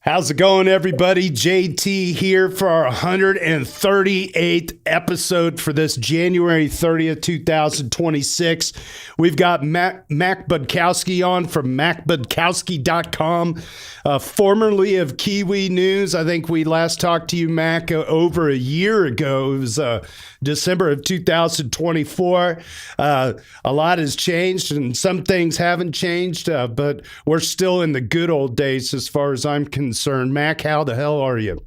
How's it going, everybody? JT here for our 138th episode for this January 30th, 2026. We've got Mac Budkowski on from macbudkowski.com, formerly of Kiwi News. I think we last talked to you, Mac, over a year ago. It was December of 2024. A lot has changed and some things haven't changed, but we're still in the good old days as far as I'm concerned. Mac, how the hell are you?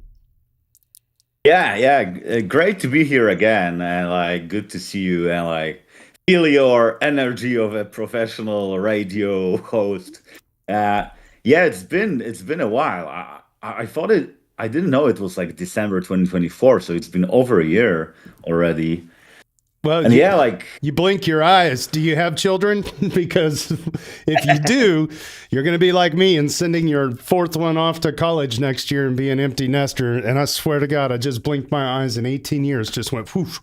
Yeah, great to be here again, and good to see you, and feel your energy of a professional radio host. Yeah, it's been a while. I thought I didn't know it was like December 2024, so it's been over a year already. Well, And you blink your eyes. Do you have children? Because if you do, you're going to be like me and sending your fourth one off to college next year and be an empty nester. And I swear to God, I just blinked my eyes and 18 years just went poof.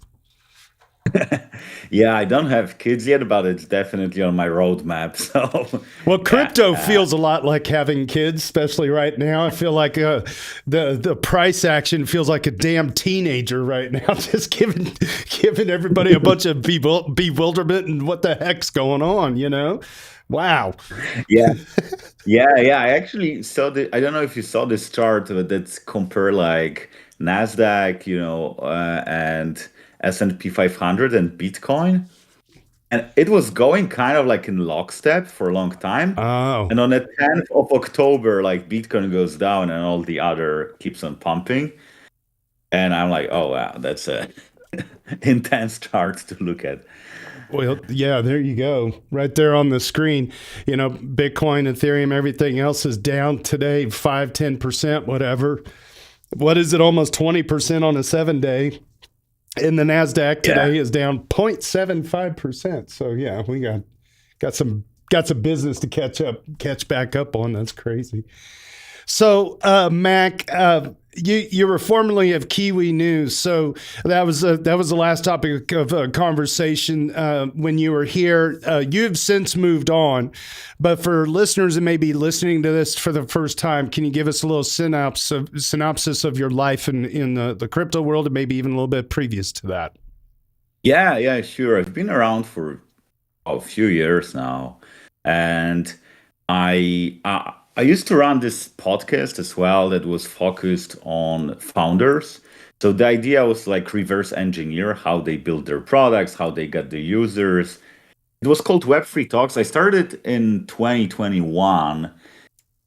yeah, I don't have kids yet, but it's definitely on my roadmap. So Well, yeah, crypto feels a lot like having kids, especially right now. I feel like the price action feels like a damn teenager right now, just giving everybody a bunch of bewilderment and what the heck's going on, you know? Wow. yeah, yeah. I actually saw the. I don't know if you saw this chart that's compare like Nasdaq, and S&P 500 and Bitcoin, and it was going kind of like in lockstep for a long time. Oh, And on the 10th of October, like Bitcoin goes down and all the other keeps on pumping. And I'm like, oh wow, that's a intense chart to look at. well, yeah, there you go. Right there on the screen. Bitcoin, Ethereum, everything else is down today, 5, 10%, whatever. What is it? Almost 20% on a 7 day. And the Nasdaq Yeah. today is down 0.75%. So yeah, we got some business to catch back up on. That's crazy. So Mac, you were formerly of Kiwi News. So that was the last topic of conversation when you were here. You have since moved on, but for listeners that may be listening to this for the first time, can you give us a little synopsis of your life in the crypto world, and maybe even a little bit previous to that? Yeah, sure. I've been around for a few years now, and I used to run this podcast as well that was focused on founders. So the idea was like reverse engineer how they build their products, how they get the users. It was called Web3 Talks. I started in 2021,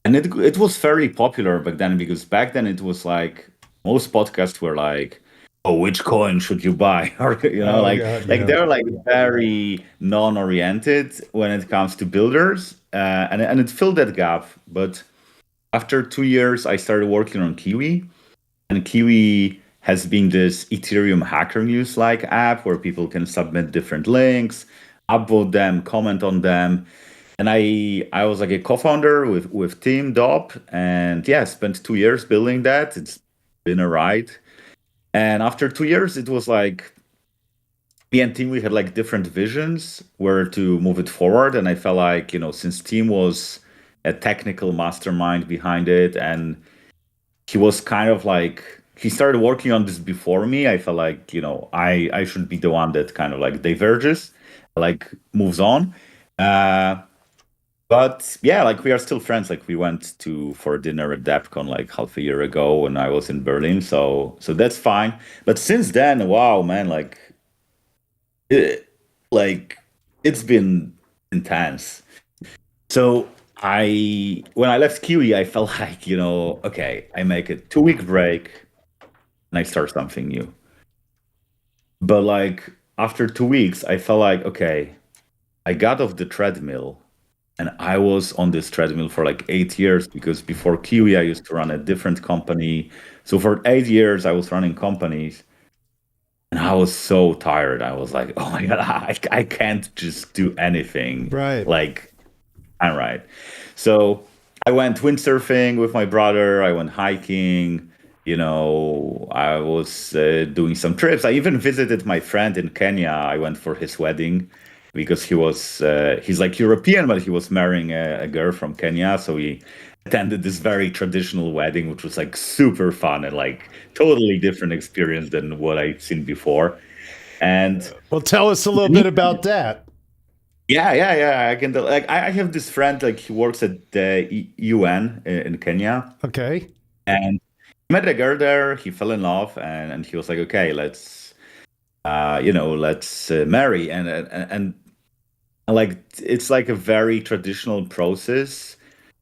and it was very popular back then because back then it was like most podcasts were like, oh, which coin should you buy? Or Oh God, yeah. they're like very non-oriented when it comes to builders, and it filled that gap. But after 2 years, I started working on Kiwi, and Kiwi has been this Ethereum Hacker News like app where people can submit different links, upvote them, comment on them. And I was like a co-founder with Team Dop, and yeah, spent 2 years building that. It's been a ride. And after 2 years, it was like me and Team, we had like different visions where to move it forward. And I felt like, since Team was a technical mastermind behind it, and he was kind of like, he started working on this before me. I felt like, I should be the one that kind of like diverges, like moves on. Uh, but yeah, like we are still friends. Like we went to for dinner at DevCon like half a year ago when I was in Berlin. So that's fine. But since then, wow, man, it, like it's been intense. So when I left Kiwi, I felt like, okay, I make a 2 week break and I start something new. But like after 2 weeks, I felt like, okay, I got off the treadmill, and I was on this treadmill for like 8 years because before Kiwi, I used to run a different company. So for 8 years, I was running companies, and I was so tired. I was like, oh my God, I can't just do anything. Right. Like, I'm right. So I went windsurfing with my brother. I went hiking. I was doing some trips. I even visited my friend in Kenya. I went for his wedding because he's like European, but he was marrying a girl from Kenya. So we attended this very traditional wedding, which was like super fun and like totally different experience than what I've seen before. And Well, tell us a little bit about that. yeah. I can tell. Like, I have this friend, like he works at the UN in Kenya, Okay. and he met a girl there. He fell in love, and he was like, okay, let's marry. And like it's like a very traditional process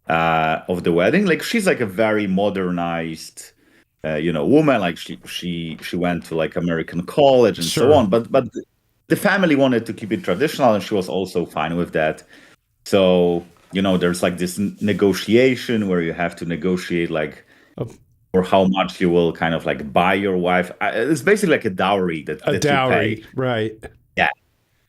of the wedding. Like she's like a very modernized, woman. Like she went to like American college and so Sure. on. But the family wanted to keep it traditional, and she was also fine with that. So there's like this negotiation where you have to negotiate like A, for how much you will kind of like buy your wife. It's basically like a dowry a that you pay. dowry, right? Yeah.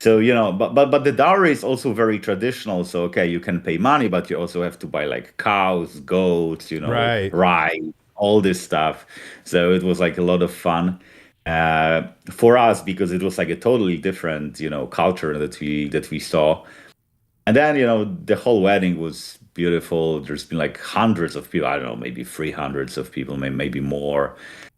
So but the dowry is also very traditional. So okay, you can pay money, but you also have to buy like cows, goats, Right. rye, all this stuff. So it was like a lot of fun for us because it was like a totally different culture that we saw. And then the whole wedding was beautiful. There's been like hundreds of people. I don't know, maybe 300s of people, maybe more.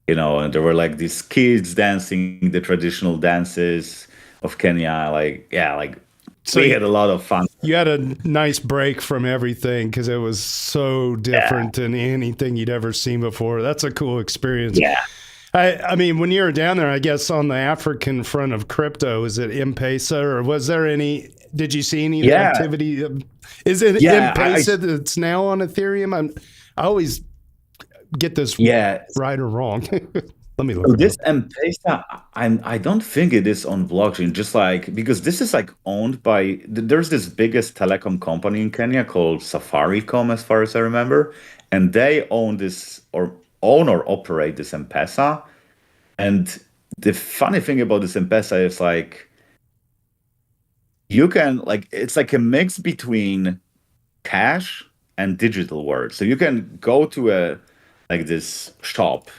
And there were like these kids dancing the traditional dances of Kenya. Like, yeah, like So we had a lot of fun. you had a nice break from everything because it was so different than anything you'd ever seen before. That's a cool experience. Yeah. I mean, when you were down there, I guess on the African front of crypto, is it M-Pesa or was there any? Did you see any activity? Is it M-Pesa that's now on Ethereum? I always get this right or wrong. Let me look. So this M-Pesa, I don't think it is on blockchain. Just like because this is like owned by there's this biggest telecom company in Kenya called Safaricom, as far as I remember, and they own or operate this M-Pesa. And the funny thing about this M-Pesa is like you can like it's like a mix between cash and digital words. So you can go to this shop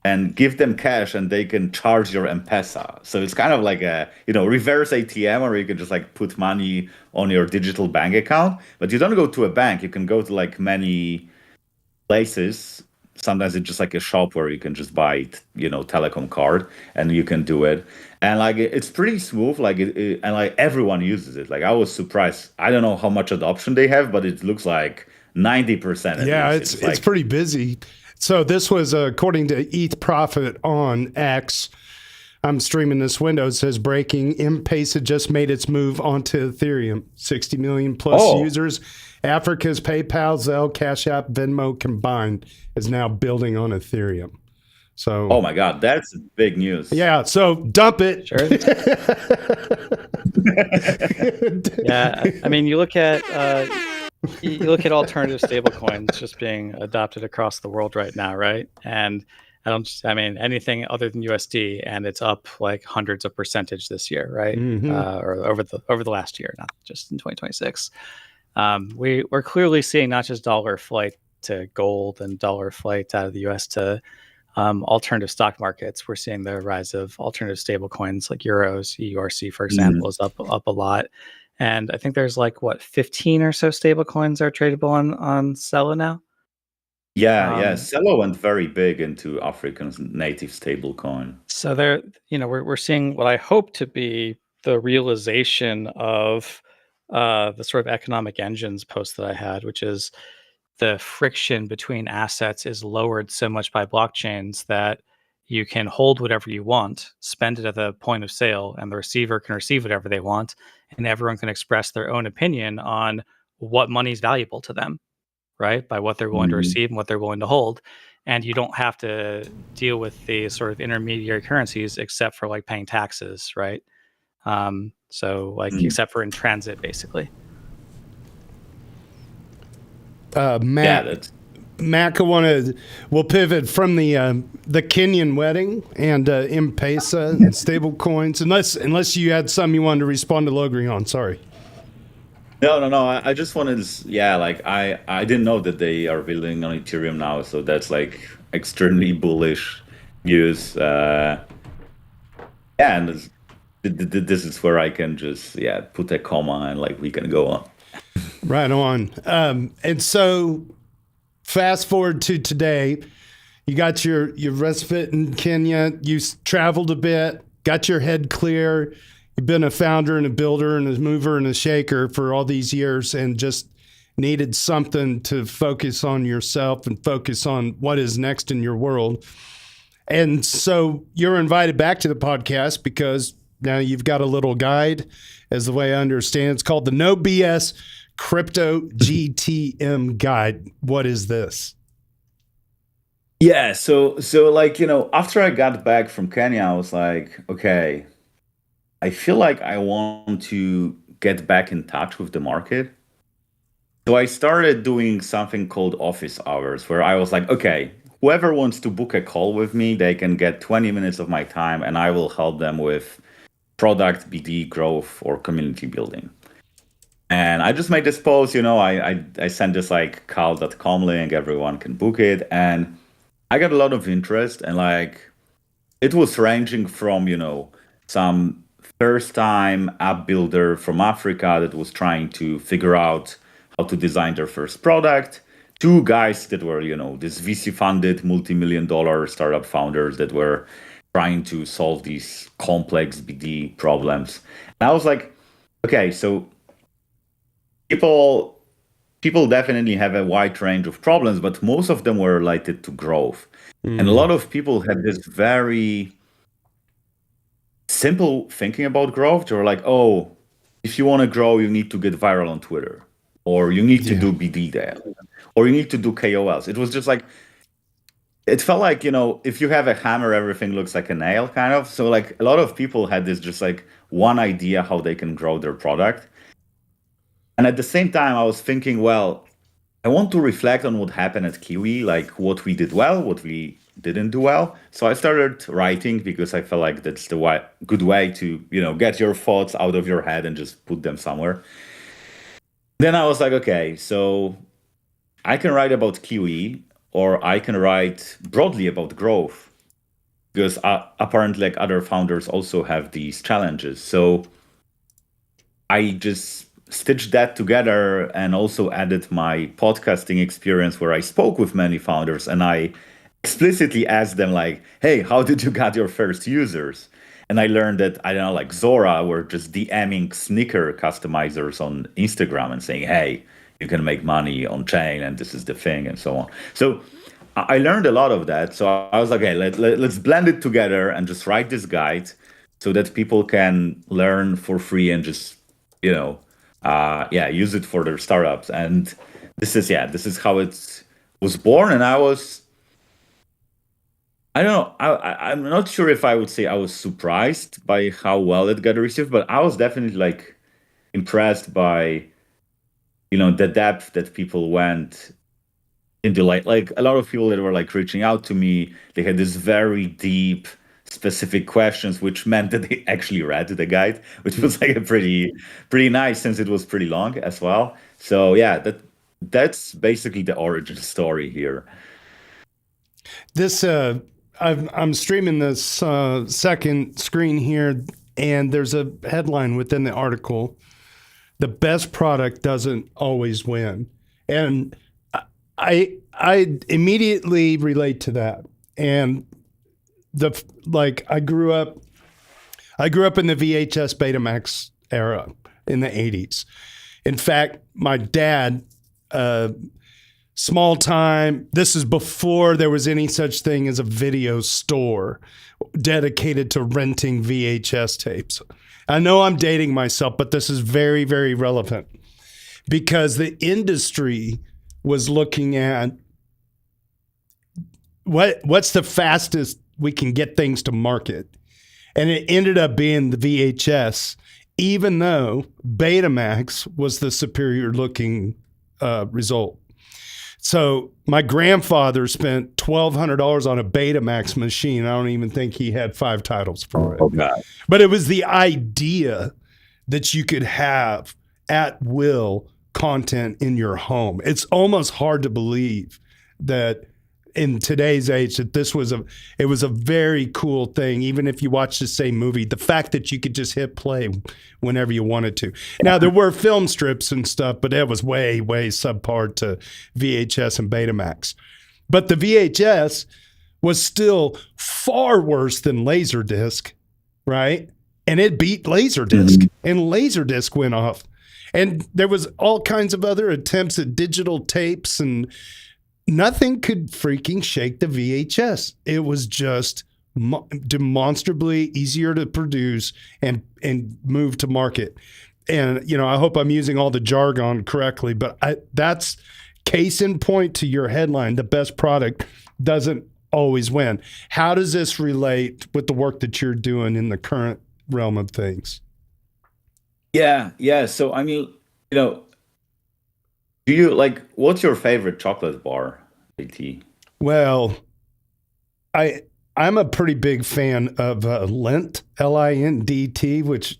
and give them cash and they can charge your M-Pesa. So it's kind of like a reverse ATM, or you can just like put money on your digital bank account. But you don't go to a bank. You can go to like many places. Sometimes it's just like a shop where you can just buy telecom card and you can do it. And like it's pretty smooth, like and like everyone uses it. Like I was surprised. I don't know how much adoption they have, but it looks like 90%. Yeah, it's pretty busy. So this was according to ETH Profit on X. I'm streaming this window. It says breaking. M-Pesa just made its move onto Ethereum. 60 million plus users. Africa's PayPal, Zelle, Cash App, Venmo combined is now building on Ethereum. So, oh my God, that's big news. Yeah, so dump it. Sure. Yeah, I mean, you look at alternative stablecoins just being adopted across the world right now, right? And I mean anything other than USD, and it's up like hundreds of percentage this year, right? Mm-hmm. Or over the last year, not just in 2026. We're clearly seeing not just dollar flight to gold and dollar flight out of the US to alternative stock markets. We're seeing the rise of alternative stable coins like euros. EURC, for example, is up a lot. And I think there's like 15 or so stable coins are tradable on Celo now. Yeah. Celo went very big into African's native stable coin. So there, we're seeing what I hope to be the realization of the sort of economic engines post that I had, which is the friction between assets is lowered so much by blockchains that you can hold whatever you want, spend it at the point of sale, and the receiver can receive whatever they want, and everyone can express their own opinion on what money is valuable to them, right? By what they're willing to receive and what they're willing to hold. And you don't have to deal with the sort of intermediary currencies except for like paying taxes, right? Except for in transit, basically. Mac, we'll pivot from the Kenyan wedding and M-Pesa and stable coins, unless you had something you wanted to respond to Logri on. Sorry. No. I just wanted to, I didn't know that they are building on Ethereum now, so that's like extremely bullish news. And this is where I can just put a comma and like we can go on. Right on. And so fast forward to today. You got your respite in Kenya. You traveled a bit, got your head clear. You've been a founder and a builder and a mover and a shaker for all these years, and just needed something to focus on yourself and focus on what is next in your world. And so you're invited back to the podcast because now you've got a little guide, as the way I understand. It's called the No BS Crypto GTM Guide. What is this? Yeah, so like, after I got back from Kenya, I was like, okay, I feel like I want to get back in touch with the market. So I started doing something called office hours, where I was like, okay, whoever wants to book a call with me, they can get 20 minutes of my time and I will help them with product, BD, growth, or community building. And I just made this post, I sent this like cal.com link, everyone can book it. And I got a lot of interest, and like it was ranging from, some first time app builder from Africa that was trying to figure out how to design their first product, to guys that were, this VC funded multi-million-dollar startup founders that were trying to solve these complex BD problems. And I was like, okay, so people definitely have a wide range of problems, but most of them were related to growth. And a lot of people had this very simple thinking about growth. They were like, oh, if you want to grow, you need to get viral on Twitter, or you need to do BD there, or you need to do KOLs. It was just like, it felt like, if you have a hammer, everything looks like a nail, kind of. So like a lot of people had this just like one idea how they can grow their product. And at the same time, I was thinking, well, I want to reflect on what happened at Kiwi, like what we did well, what we didn't do well. So I started writing because I felt like that's the good way to, get your thoughts out of your head and just put them somewhere. Then I was like, okay, so I can write about Kiwi, or I can write broadly about growth, because apparently like other founders also have these challenges. So I just stitched that together and also added my podcasting experience, where I spoke with many founders and I explicitly asked them like, hey, how did you get your first users? And I learned that, I don't know, like Zora were just DMing sneaker customizers on Instagram and saying, hey, you can make money on chain and this is the thing and so on. So I learned a lot of that. So I was like, okay, let's blend it together and just write this guide so that people can learn for free and just, use it for their startups. And this is how it was born. And I don't know, I'm not sure if I would say I was surprised by how well it got received, but I was definitely like impressed by, the depth that people went into. Like a lot of people that were like reaching out to me, they had this very deep, specific questions, which meant that they actually read the guide, which was like a pretty nice, since it was pretty long as well. So yeah, that's basically the origin story here. This I'm streaming this second screen here, and there's a headline within the article: the best product doesn't always win. And I immediately relate to that. And I grew up in the VHS Betamax era in the 80s. In fact, my dad, small time, this is before there was any such thing as a video store dedicated to renting VHS tapes. I know I'm dating myself, but this is very, very relevant, because the industry was looking at what's the fastest we can get things to market. And it ended up being the VHS, even though Betamax was the superior looking result. So my grandfather spent $1,200 on a Betamax machine. I don't even think he had 5 titles for it. Oh, God. But it was the idea that you could have at will content in your home. It's almost hard to believe that in today's age that it was a very cool thing. Even if you watch the same movie, the fact that you could just hit play whenever you wanted to. Now there were film strips and stuff, but that was way subpar to VHS and Betamax. But the VHS was still far worse than Laserdisc, right? And it beat Laserdisc, and Laserdisc went off. And there was all kinds of other attempts at digital tapes, and nothing could freaking shake the VHS. It was just demonstrably easier to produce and move to market. And, I hope I'm using all the jargon correctly, but that's case in point to your headline. The best product doesn't always win. How does this relate with the work that you're doing in the current realm of things? Yeah. So, I mean, do you what's your favorite chocolate bar, JT? Well, I'm a pretty big fan of Lindt, Lindt, which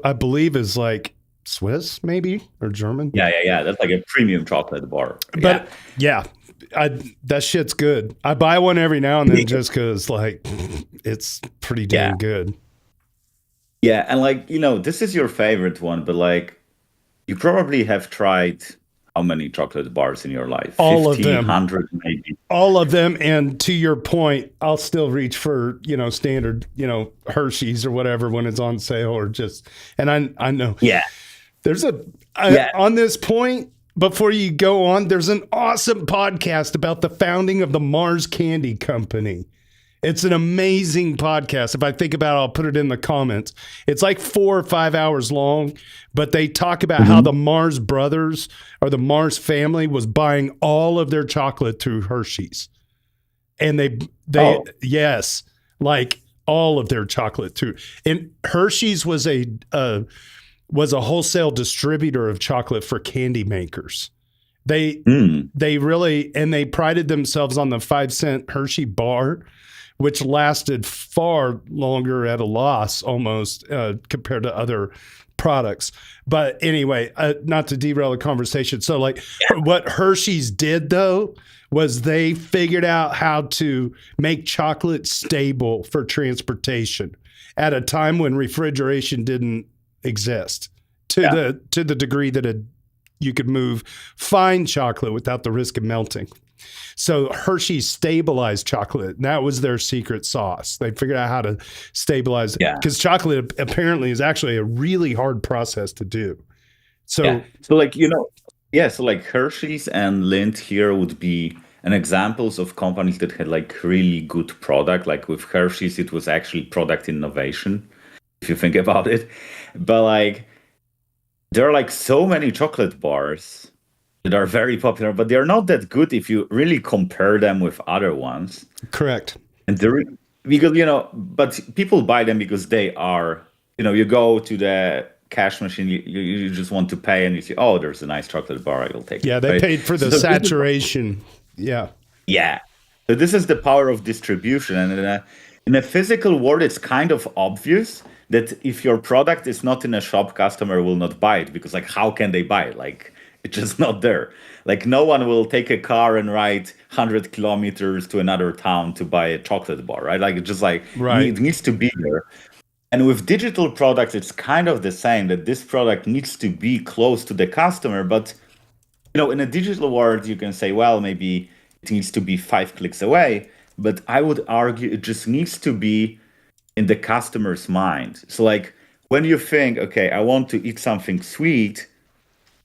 I believe is like Swiss, maybe, or German. Yeah. That's like a premium chocolate bar. But that shit's good. I buy one every now and then just because, it's pretty damn good. Yeah, and this is your favorite one, but you probably have tried how many chocolate bars in your life? All 50, of them. 100 maybe. All of them. And to your point, I'll still reach for, standard, Hershey's or whatever when it's on sale, or and I know. Yeah. There's on this point, before you go on, there's an awesome podcast about the founding of the Mars Candy Company. It's an amazing podcast. If I think about it, I'll put it in the comments. It's like 4 or 5 hours long, but they talk about how the Mars brothers or the Mars family was buying all of their chocolate through Hershey's. And yes, all of their chocolate through. And Hershey's was a wholesale distributor of chocolate for candy makers. They really, and they prided themselves on the 5-cent Hershey bar, which lasted far longer at a loss almost compared to other products. But anyway, not to derail the conversation. So what Hershey's did though, was they figured out how to make chocolate stable for transportation at a time when refrigeration didn't exist to the degree that you could move fine chocolate without the risk of melting. So Hershey stabilized chocolate. And that was their secret sauce. They figured out how to stabilize it. Because chocolate apparently is actually a really hard process to do. So Hershey's and Lindt here would be an examples of companies that had really good product. Like with Hershey's, it was actually product innovation, if you think about it. But there are so many chocolate bars that are very popular, but they're not that good if you really compare them with other ones. Correct. And because but people buy them because they are, you go to the cash machine, you just want to pay, and you see, oh, there's a nice chocolate bar, I will take it. Yeah, they paid for the saturation. Yeah. So this is the power of distribution, and in a physical world, it's kind of obvious that if your product is not in a shop, customer will not buy it, because how can they buy it? It's just not there. No one will take a car and ride 100 kilometers to another town to buy a chocolate bar, right? It needs to be there. And with digital products, it's kind of the same, that this product needs to be close to the customer. But, in a digital world, you can say, well, maybe it needs to be 5 clicks away. But I would argue it just needs to be in the customer's mind. So when you think, okay, I want to eat something sweet,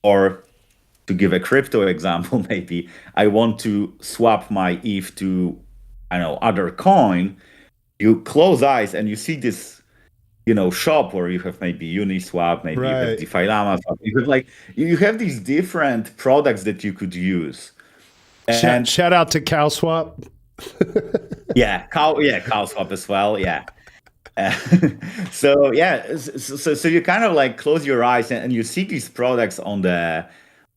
or to give a crypto example, maybe I want to swap my ETH to, other coin, you close eyes and you see this, shop where you have maybe Uniswap, maybe you have DeFi Llama. You have these different products that you could use. And shout out to CowSwap. CowSwap as well. Yeah. So you kind of close your eyes and you see these products on the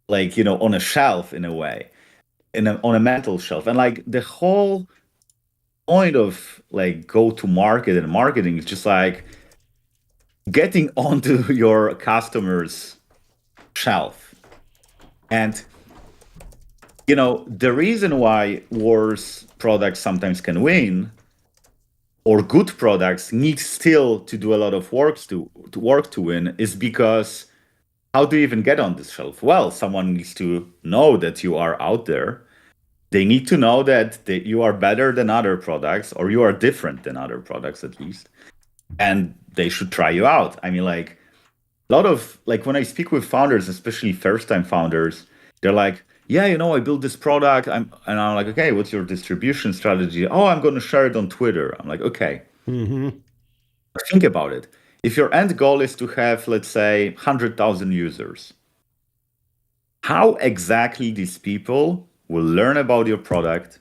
on a shelf, in a way, on a metal shelf, and the whole point of go to market and marketing is just getting onto your customer's shelf. And the reason why worse products sometimes can win, or good products need still to do a lot of work to win, is because how do you even get on this shelf? Well, someone needs to know that you are out there. They need to know that you are better than other products, or you are different than other products at least, and they should try you out. I mean, like, a lot of, like, when I speak with founders, especially first-time founders, they're like, yeah, I built this product. And I'm like, okay, what's your distribution strategy? Oh, I'm going to share it on Twitter. I'm like, okay. Think about it. If your end goal is to have, let's say, 100,000 users, how exactly these people will learn about your product,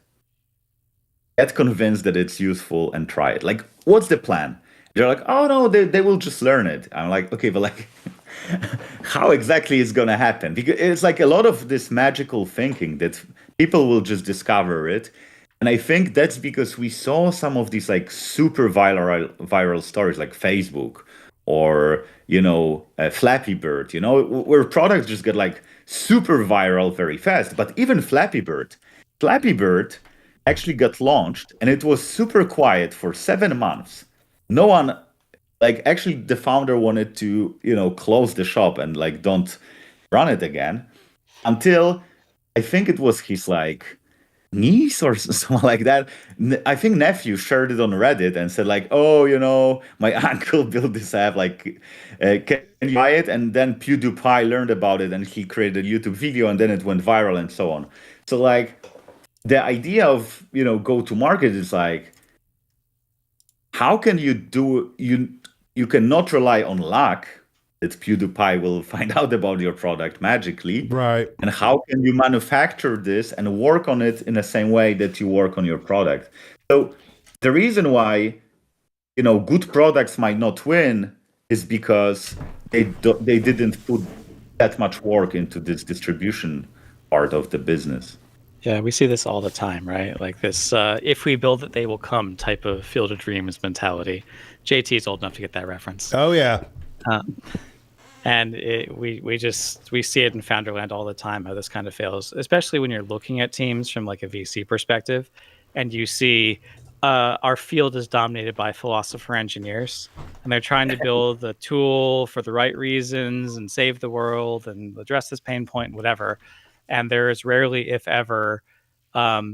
get convinced that it's useful, and try it? Like, what's the plan? They're like, oh, no, they will just learn it. I'm like, okay, but like, how exactly is going to happen? Because it's like a lot of this magical thinking that people will just discover it. And I think that's because we saw some of these like super viral stories like Facebook or, Flappy Bird, where products just get like super viral very fast. But even Flappy Bird actually got launched and it was super quiet for 7 months. No one, like, actually the founder wanted to, close the shop and like don't run it again until I think it was his like niece or something like that. I think nephew shared it on Reddit and said like, oh, my uncle built this app, like, can you buy it? And then PewDiePie learned about it and he created a YouTube video and then it went viral and so on. So like the idea of, go to market is like, how can you do, you cannot rely on luck that PewDiePie will find out about your product magically. Right. And how can you manufacture this and work on it in the same way that you work on your product? So the reason why, good products might not win is because they didn't put that much work into this distribution part of the business. Yeah, we see this all the time, right? Like this, if we build it, they will come type of Field of Dreams mentality. JT is old enough to get that reference. Oh, yeah. And we see it in Founderland all the time, how this kind of fails, especially when you're looking at teams from like a VC perspective, and you see our field is dominated by philosopher engineers, and they're trying to build the tool for the right reasons and save the world and address this pain point, whatever. And there is rarely, if ever,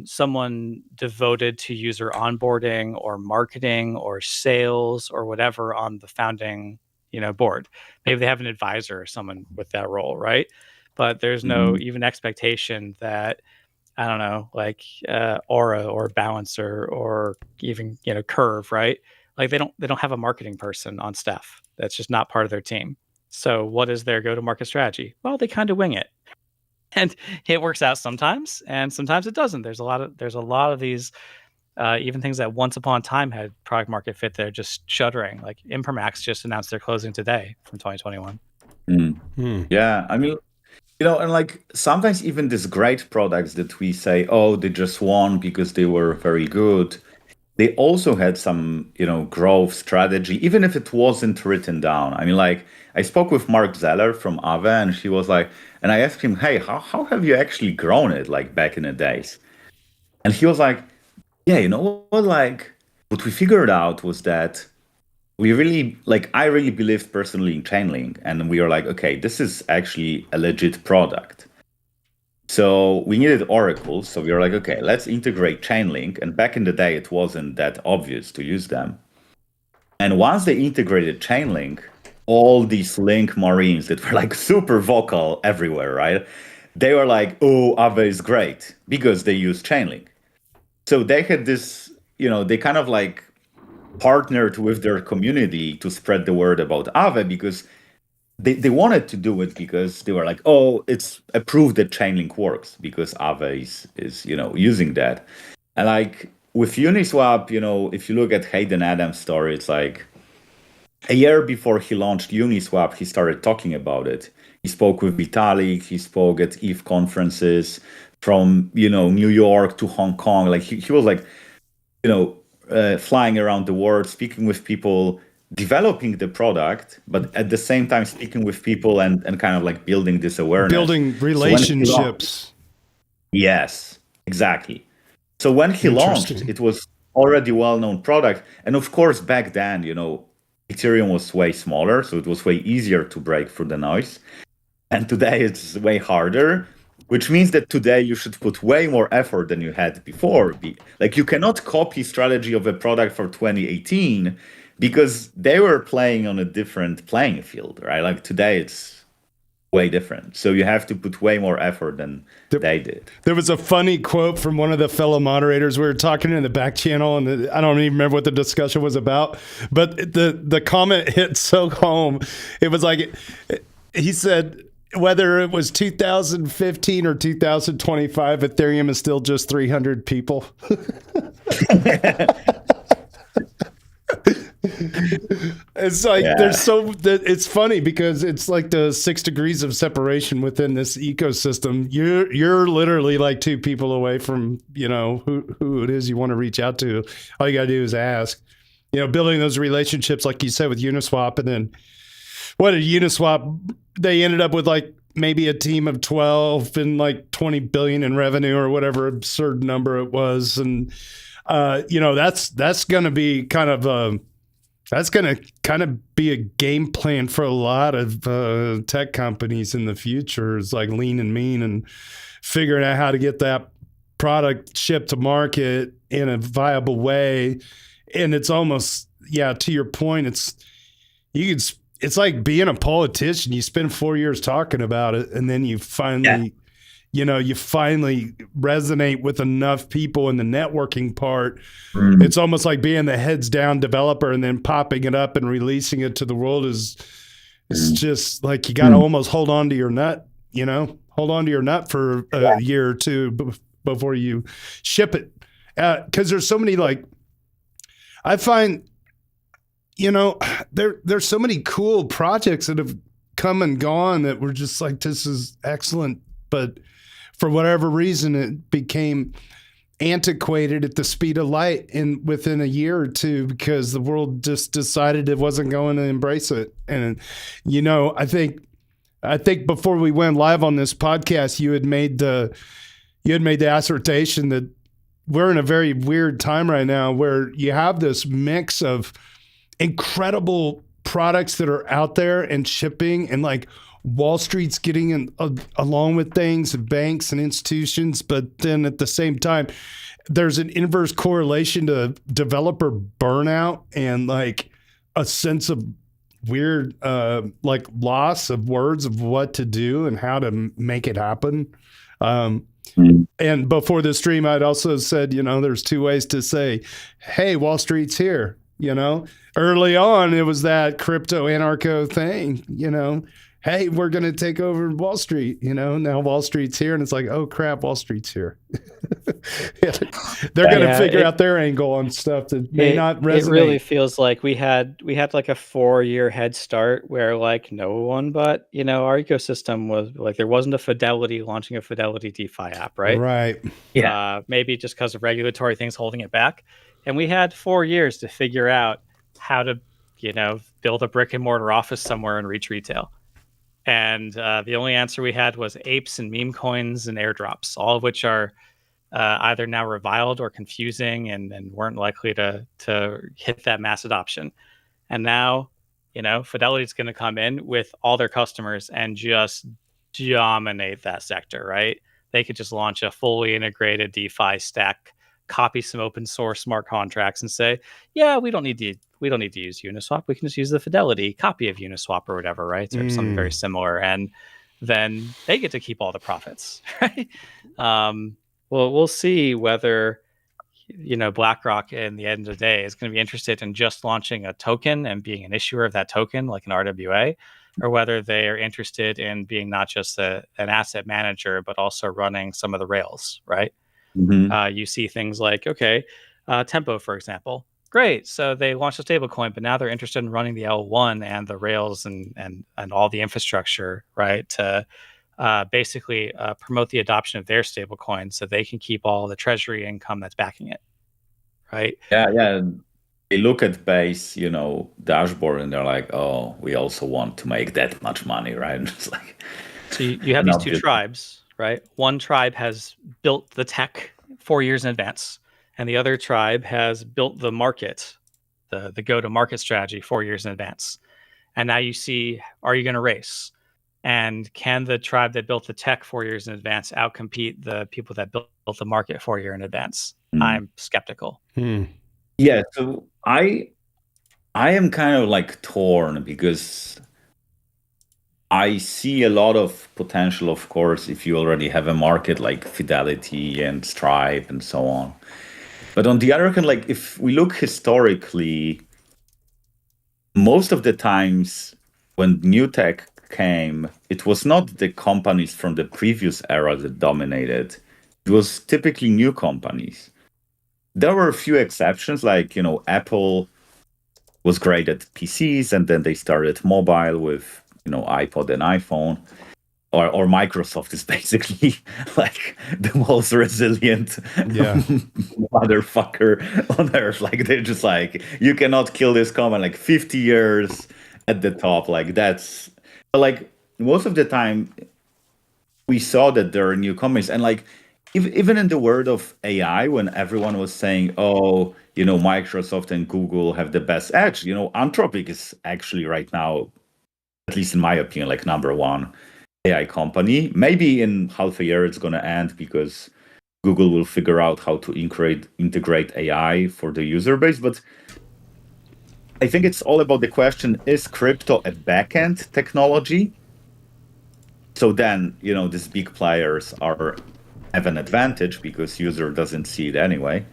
someone devoted to user onboarding or marketing or sales or whatever on the founding board. Maybe they have an advisor or someone with that role, right? But there's no even expectation that, I don't know, like Aura or Balancer or even Curve, right? Like they don't have a marketing person on staff. That's just not part of their team. So what is their go-to-market strategy? Well, they kind of wing it, and it works out sometimes, and sometimes it doesn't. There's a lot of these. Even things that once upon a time had product market fit, they're just shuttering. Like Imprimax just announced they're closing today from 2021. Yeah, I mean, and like sometimes even these great products that we say, oh, they just won because they were very good, they also had some, growth strategy, even if it wasn't written down. I mean, like I spoke with Mark Zeller from Aave, and she was like, and I asked him, hey, how have you actually grown it like back in the days? And he was like, yeah, you know what? Like, what we figured out was that I really believed personally in Chainlink, and we were like, okay, this is actually a legit product. So we needed oracles, so we were like, okay, let's integrate Chainlink. And back in the day, it wasn't that obvious to use them. And once they integrated Chainlink, all these Link Marines that were like super vocal everywhere, right? They were like, oh, Aave is great because they use Chainlink. So they had this, they kind of like partnered with their community to spread the word about Aave because they wanted to do it because they were like, oh, it's a proof that Chainlink works because Aave is using that. And like with Uniswap, if you look at Hayden Adams' story, it's like a year before he launched Uniswap, he started talking about it. He spoke with Vitalik, he spoke at ETH conferences from, New York to Hong Kong. Like he was like, flying around the world, speaking with people, developing the product, but at the same time speaking with people and kind of like building this awareness. Building relationships. Yes, exactly. So when he launched, Interesting. it was already well-known product. And of course, back then, Ethereum was way smaller, so it was way easier to break through the noise. And today it's way harder, which means that today you should put way more effort than you had before. Like you cannot copy strategy of a product for 2018 because they were playing on a different playing field, right? Like today it's way different. So you have to put way more effort than they did. There was a funny quote from one of the fellow moderators. We were talking in the back channel, and I don't even remember what the discussion was about, but the comment hit so home. It was like, he said, whether it was 2015 or 2025, Ethereum is still just 300 people. It's like it's funny because it's like the 6 degrees of separation within this ecosystem. You're literally like 2 people away from who it is you want to reach out to. All you gotta do is ask. Building those relationships, like you said, with Uniswap, and then what did Uniswap? They ended up with like maybe a team of 12 and like 20 billion in revenue or whatever absurd number it was, and that's going to be kind of that's going to kind of be a game plan for a lot of tech companies in the future. It's like lean and mean and figuring out how to get that product shipped to market in a viable way. And it's almost, to your point, it's like being a politician. You spend 4 years talking about it, and then you finally, you finally resonate with enough people in the networking part. Mm. It's almost like being the heads down developer and then popping it up and releasing it to the world it's just like you got to almost hold on to your nut, hold on to your nut for a year or two before you ship it. 'Cause there's so many, like, I find, there's so many cool projects that have come and gone that were just like, this is excellent. But for whatever reason, it became antiquated at the speed of light within a year or two because the world just decided it wasn't going to embrace it. And, I think before we went live on this podcast, you had made the assertion that we're in a very weird time right now where you have this mix of incredible products that are out there and shipping, and like Wall Street's getting along with things, and banks and institutions, but then at the same time, there's an inverse correlation to developer burnout and like a sense of weird like loss of words of what to do and how to make it happen. And before the stream, I'd also said, there's 2 ways to say, hey, Wall Street's here. Early on, it was that crypto anarcho thing, hey, we're going to take over Wall Street. Now Wall Street's here, and it's like, oh crap, Wall Street's here. They're going to figure out their angle on stuff that may not resonate. It really feels like we had like a 4-year head start where like no one but, our ecosystem was like, there wasn't a Fidelity launching a Fidelity DeFi app, right? Right. Yeah. Maybe just because of regulatory things holding it back. And we had 4 years to figure out how to, build a brick and mortar office somewhere and reach retail. And the only answer we had was apes and meme coins and airdrops, all of which are either now reviled or confusing and weren't likely to hit that mass adoption. And now, Fidelity's going to come in with all their customers and just dominate that sector, right? They could just launch a fully integrated DeFi stack, copy some open source smart contracts, and say, yeah, we don't need to use Uniswap. We can just use the Fidelity copy of Uniswap or whatever, right? Or something very similar. And then they get to keep all the profits, right? Well, we'll see whether, BlackRock in the end of the day is going to be interested in just launching a token and being an issuer of that token, like an RWA, or whether they are interested in being not just an asset manager, but also running some of the rails, right? Mm-hmm. You see things like, Tempo, for example. Great. So they launched a stablecoin, but now they're interested in running the L1 and the rails and all the infrastructure, right? To basically promote the adoption of their stablecoin so they can keep all the treasury income that's backing it, right? Yeah. They look at Base, dashboard, and they're like, oh, we also want to make that much money, right? It's like, so you have these 2 tribes, right? One tribe has built the tech 4 years in advance, and the other tribe has built the market, the go-to-market strategy 4 years in advance. And now you see, are you going to race? And can the tribe that built the tech 4 years in advance outcompete the people that built the market 4 years in advance? I'm skeptical. Yeah, so I am kind of like torn because I see a lot of potential, of course, if you already have a market like Fidelity and Stripe and so on. But on the other hand, like if we look historically, most of the times when new tech came, it was not the companies from the previous era that dominated. It was typically new companies. There were a few exceptions, like, Apple was great at PCs, and then they started mobile with, iPod and iPhone. Or Microsoft is basically like the most resilient motherfucker on earth. Like they're just like, you cannot kill this company. Like 50 years at the top. Like that's like most of the time we saw that there are new companies, and like even in the world of AI, when everyone was saying, oh, Microsoft and Google have the best edge, Anthropic is actually right now, at least in my opinion, like number one AI company. Maybe in half a year it's going to end because Google will figure out how to integrate AI for the user base. But I think it's all about the question, is crypto a backend technology? So then, these big players have an advantage because user doesn't see it anyway.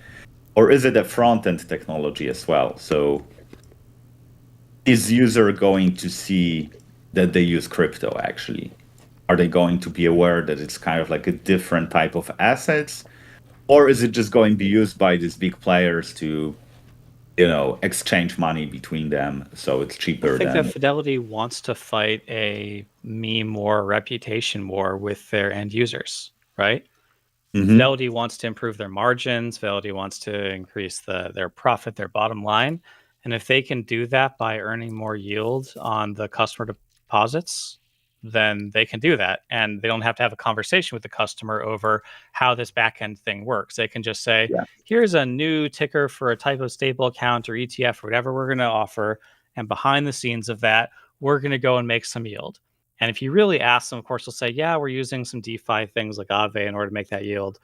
Or is it a front-end technology as well? So is user going to see that they use crypto actually? Are they going to be aware that it's kind of like a different type of assets? Or is it just going to be used by these big players to, exchange money between them so it's cheaper? I think that Fidelity wants to fight a meme war, reputation war with their end users, right? Fidelity wants to improve their margins. Fidelity wants to increase their profit, their bottom line. And if they can do that by earning more yield on the customer deposits, then they can do that. And they don't have to have a conversation with the customer over how this backend thing works. They can just say, here's a new ticker for a type of stable account or ETF or whatever we're going to offer. And behind the scenes of that, we're going to go and make some yield. And if you really ask them, of course, they'll say, yeah, we're using some DeFi things like Aave in order to make that yield.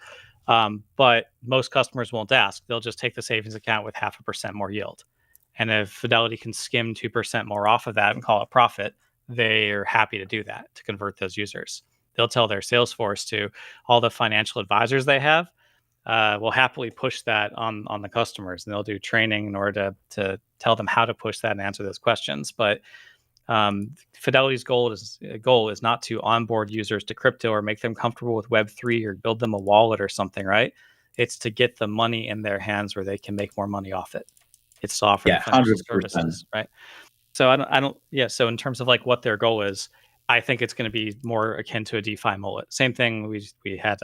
But most customers won't ask. They'll just take the savings account with 0.5% more yield. And if Fidelity can skim 2% more off of that and call it profit, they are happy to do that, to convert those users. They'll tell their sales force to all the financial advisors they have will happily push that on the customers, and they'll do training in order to tell them how to push that and answer those questions. But Fidelity's goal is not to onboard users to crypto or make them comfortable with Web3 or build them a wallet or something, right? It's to get the money in their hands where they can make more money off it. It's to offer financial 100%. services, right? So I don't. So in terms of like what their goal is, I think it's going to be more akin to a DeFi mullet. Same thing. We had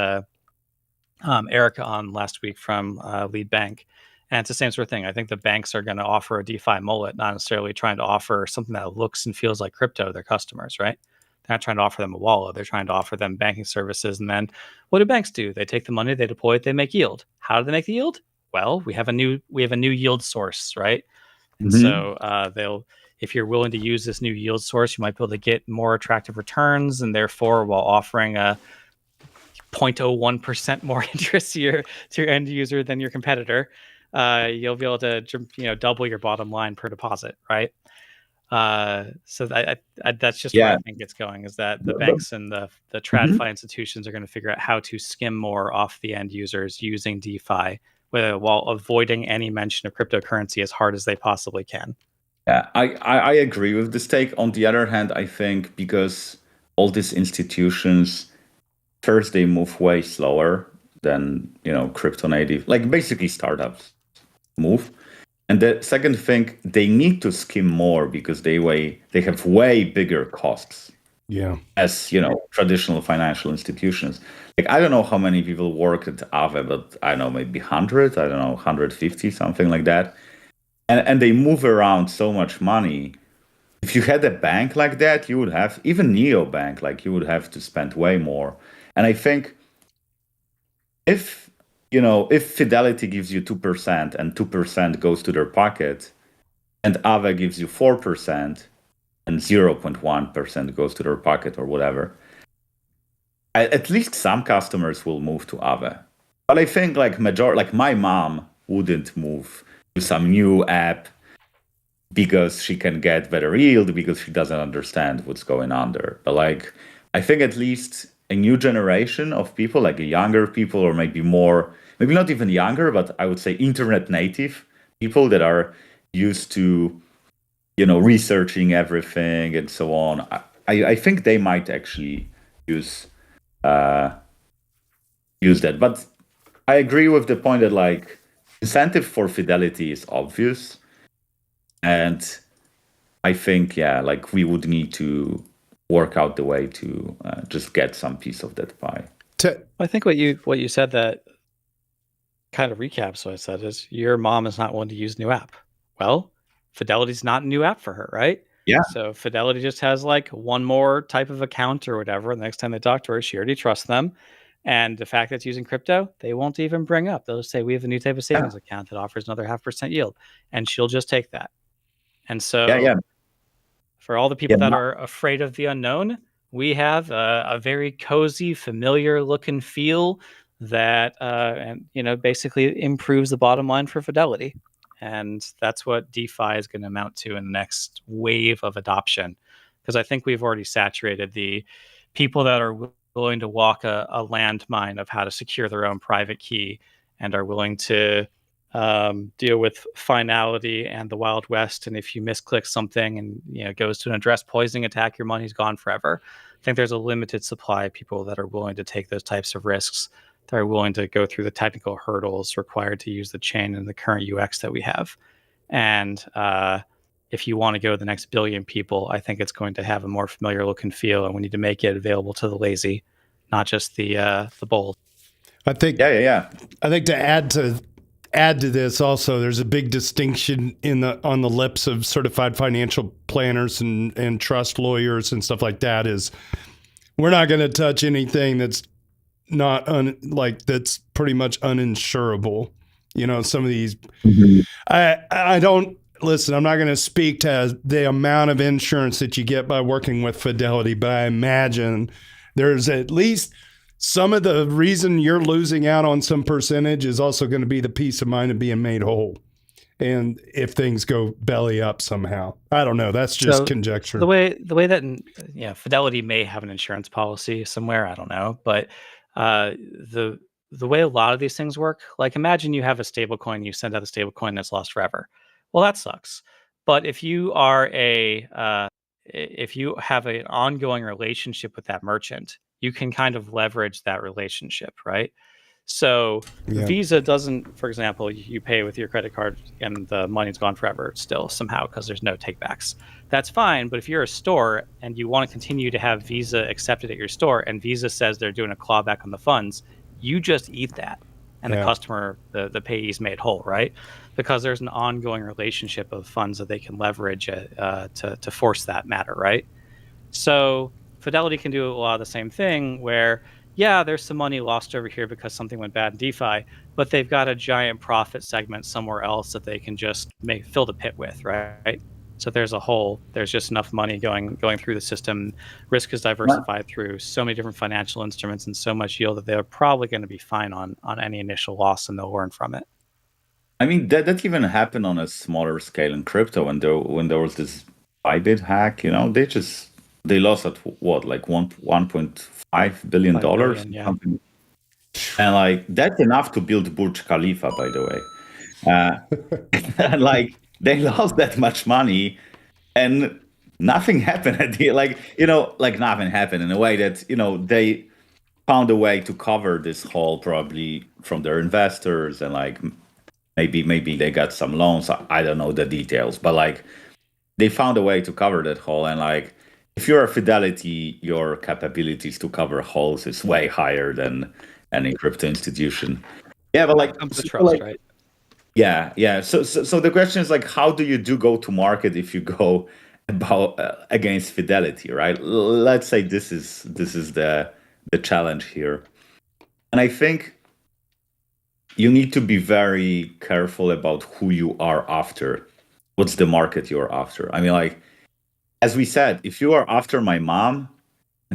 Erica on last week from Lead Bank, and it's the same sort of thing. I think the banks are going to offer a DeFi mullet, not necessarily trying to offer something that looks and feels like crypto to their customers, right? They're not trying to offer them a wallet. They're trying to offer them banking services. And then what do banks do? They take the money, they deploy it, they make yield. How do they make the yield? Well, we have a new yield source, right? And so if you're willing to use this new yield source, you might be able to get more attractive returns, and therefore, while offering a 0.01% more interest to your end user than your competitor, you'll be able to double your bottom line per deposit, right? So that's just where I think it's going, is that the banks and the TradFi institutions are going to figure out how to skim more off the end users using DeFi, while avoiding any mention of cryptocurrency as hard as they possibly can. Yeah, I agree with this take. On the other hand, I think because all these institutions, first, they move way slower than, crypto native, like basically startups move. And the second thing, they need to skim more because they have way bigger costs. Yeah. As, traditional financial institutions. Like, I don't know how many people work at Aave, but I don't know, maybe 100, 150, something like that. And they move around so much money. If you had a bank like that, you would have, even neobank, like you would have to spend way more. And I think if Fidelity gives you 2% and 2% goes to their pocket, and Aave gives you 4% and 0.1% goes to their pocket or whatever, at least some customers will move to Aave. But I think like my mom wouldn't move to some new app because she can get better yield because she doesn't understand what's going on there. But like, I think at least a new generation of people, like younger people, or maybe not even younger, but I would say internet native people that are used to, researching everything and so on. I think they might actually use that. But I agree with the point that like incentive for Fidelity is obvious. And I think, like we would need to work out the way to just get some piece of that pie. I think what you said that kind of recaps what I said is your mom is not one to use new app. Well, Fidelity's not a new app for her, right? Yeah. So Fidelity just has like one more type of account or whatever. The next time they talk to her, she already trusts them. And the fact that it's using crypto, they won't even bring up. They'll just say, we have a new type of savings account that offers another 0.5% yield. And she'll just take that. And so for all the people that are afraid of the unknown, we have a very cozy, familiar look and feel that basically improves the bottom line for Fidelity. And that's what DeFi is going to amount to in the next wave of adoption. Because I think we've already saturated the people that are willing to walk a landmine of how to secure their own private key and are willing to deal with finality and the Wild West. And if you misclick something and it goes to an address poisoning attack, your money's gone forever. I think there's a limited supply of people that are willing to take those types of risks, that are willing to go through the technical hurdles required to use the chain and the current UX that we have. And if you want to go to the next billion people, I think it's going to have a more familiar look and feel, and we need to make it available to the lazy, not just the bold. I think. Yeah. I think to add to this also, there's a big distinction on the lips of certified financial planners and trust lawyers and stuff like that. Is we're not going to touch anything that's not that's pretty much uninsurable. Some of these. I don't. Listen, I'm not going to speak to the amount of insurance that you get by working with Fidelity, but I imagine there's at least some of the reason you're losing out on some percentage is also going to be the peace of mind of being made whole. And if things go belly up somehow, I don't know. That's just conjecture. The way that Fidelity may have an insurance policy somewhere, I don't know, but the way a lot of these things work, like imagine you have a stable coin, you send out the stable coin that's lost forever. Well, that sucks. But if you are if you have an ongoing relationship with that merchant, you can kind of leverage that relationship, right? So Visa doesn't, for example, you pay with your credit card and the money's gone forever still somehow because there's no takebacks. That's fine. But if you're a store and you want to continue to have Visa accepted at your store and Visa says they're doing a clawback on the funds, you just eat that. And the customer, the payee is made whole, right? Because there's an ongoing relationship of funds that they can leverage to force that matter, right? So Fidelity can do a lot of the same thing where, there's some money lost over here because something went bad in DeFi, but they've got a giant profit segment somewhere else that they can just fill the pit with, right? So there's just enough money going through the system. Risk is diversified through so many different financial instruments and so much yield that they're probably going to be fine on any initial loss, and they'll learn from it. I mean, that even happened on a smaller scale in crypto when there was this Bybit hack. They lost at what, like $1.5 billion or something. And like that's enough to build Burj Khalifa, by the way. And like they lost that much money and nothing happened at the nothing happened in a way that, they found a way to cover this hole probably from their investors, and like maybe they got some loans. I don't know the details, but like they found a way to cover that hole. And like if you're a Fidelity, your capabilities to cover holes is way higher than any crypto institution. Yeah, but like comes to trust, right? Yeah. So the question is like, how do you go to market if you go against Fidelity, right? Let's say this is the the challenge here. And I think you need to be very careful about who you are after. What's the market you're after? I mean, like, as we said, if you are after my mom,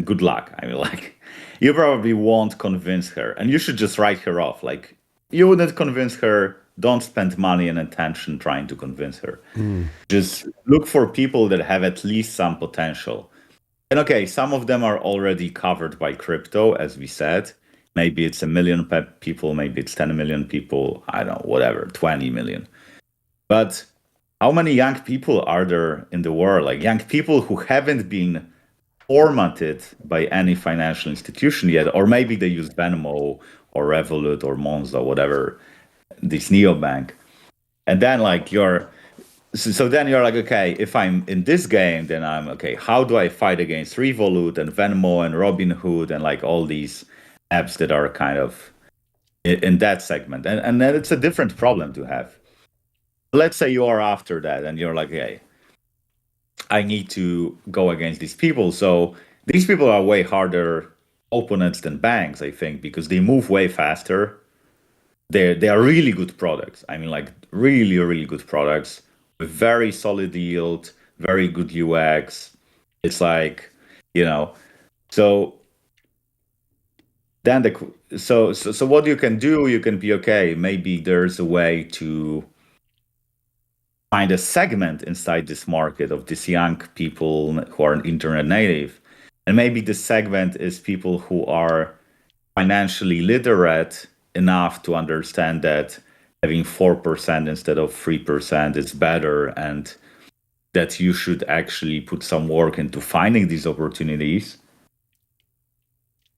good luck. I mean, like, you probably won't convince her, and you should just write her off. Like, you wouldn't convince her. Don't spend money and attention trying to convince her. Just look for people that have at least some potential. And okay, some of them are already covered by crypto, as we said. Maybe it's 1 million people, maybe it's 10 million people, I don't know, whatever, 20 million. But how many young people are there in the world? Like young people who haven't been formatted by any financial institution yet, or maybe they use Venmo or Revolut or Monzo, whatever, this neobank. And then like so then you're like, okay, if I'm in this game, then I'm okay. How do I fight against Revolut and Venmo and Robinhood and like all these apps that are kind of in that segment? And then it's a different problem to have. Let's say you are after that and you're like, hey, I need to go against these people. So these people are way harder opponents than banks, I think, because they move way faster. They are really good products. I mean, like really, really good products with very solid yield, very good UX. It's like, so then so what you can do, you can be okay. Maybe there's a way to find a segment inside this market of these young people who are internet native. And maybe the segment is people who are financially literate enough to understand that having 4% instead of 3% is better, and that you should actually put some work into finding these opportunities.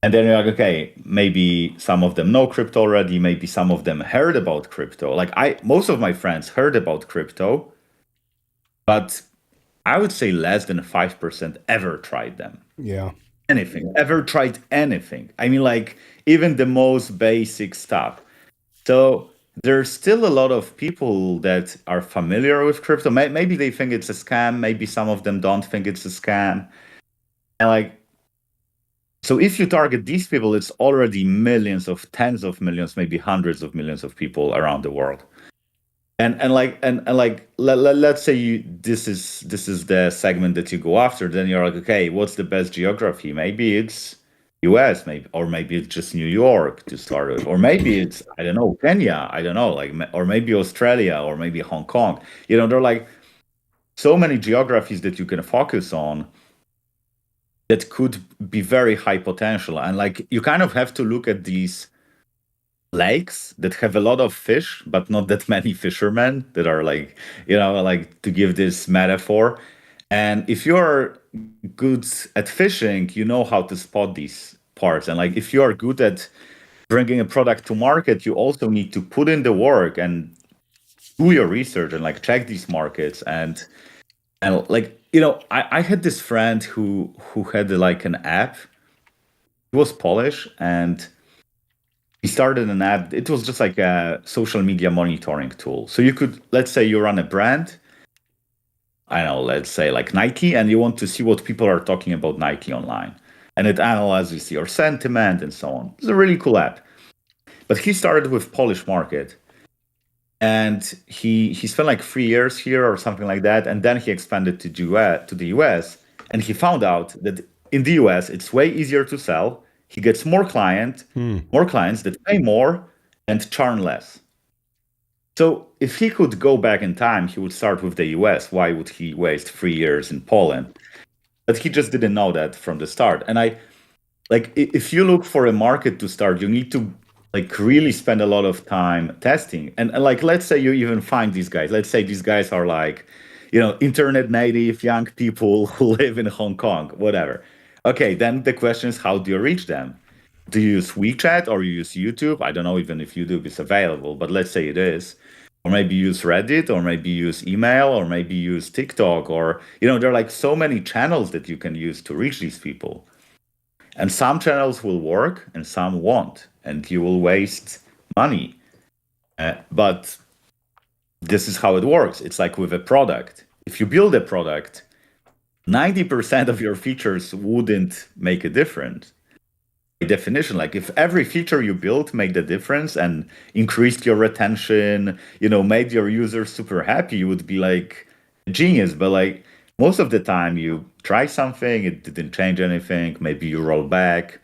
And then you're like, okay, maybe some of them know crypto already. Maybe some of them heard about crypto. Like most of my friends heard about crypto, but I would say less than 5% ever tried them. Yeah. Ever tried anything. I mean, like even the most basic stuff. So there's still a lot of people that are familiar with crypto. Maybe they think it's a scam. Maybe some of them don't think it's a scam. And like, so if you target these people, it's already millions of tens of millions, maybe hundreds of millions of people around the world. And let's say this is the segment that you go after. Then you're like, okay, what's the best geography? Maybe it's US, maybe it's just New York to start with, or maybe it's, I don't know, Kenya, I don't know, like, or maybe Australia, or maybe Hong Kong. There are like so many geographies that you can focus on that could be very high potential. And like, you kind of have to look at these lakes that have a lot of fish, but not that many fishermen that are like, like to give this metaphor. And if you're good at fishing, you know how to spot these parts. And like, if you are good at bringing a product to market, you also need to put in the work and do your research and like check these markets. And like, I had this friend who had like an app. He was Polish and he started an app. It was just like a social media monitoring tool. So you could, let's say you run a brand, I don't know, let's say like Nike, and you want to see what people are talking about Nike online. And it analyzes your sentiment and so on. It's a really cool app. But he started with Polish market. And he spent like 3 years here or something like that. And then he expanded to the US. And he found out that in the US, it's way easier to sell. He gets more clients that pay more and churn less. So if he could go back in time, he would start with the US. Why would he waste 3 years in Poland? But he just didn't know that from the start. And if you look for a market to start, you need to like really spend a lot of time testing. And like, let's say you even find these guys. Let's say these guys are like, internet native young people who live in Hong Kong, whatever. Okay, then the question is, how do you reach them? Do you use WeChat or you use YouTube? I don't know even if YouTube is available, but let's say it is. Or maybe use Reddit, or maybe use email, or maybe use TikTok, or, there are like so many channels that you can use to reach these people. And some channels will work and some won't, and you will waste money. But this is how it works. It's like with a product. If you build a product, 90% of your features wouldn't make a difference. definition, like if every feature you built made the difference and increased your retention, made your users super happy, you would be like a genius. But like most of the time you try something, it didn't change anything, maybe you roll back,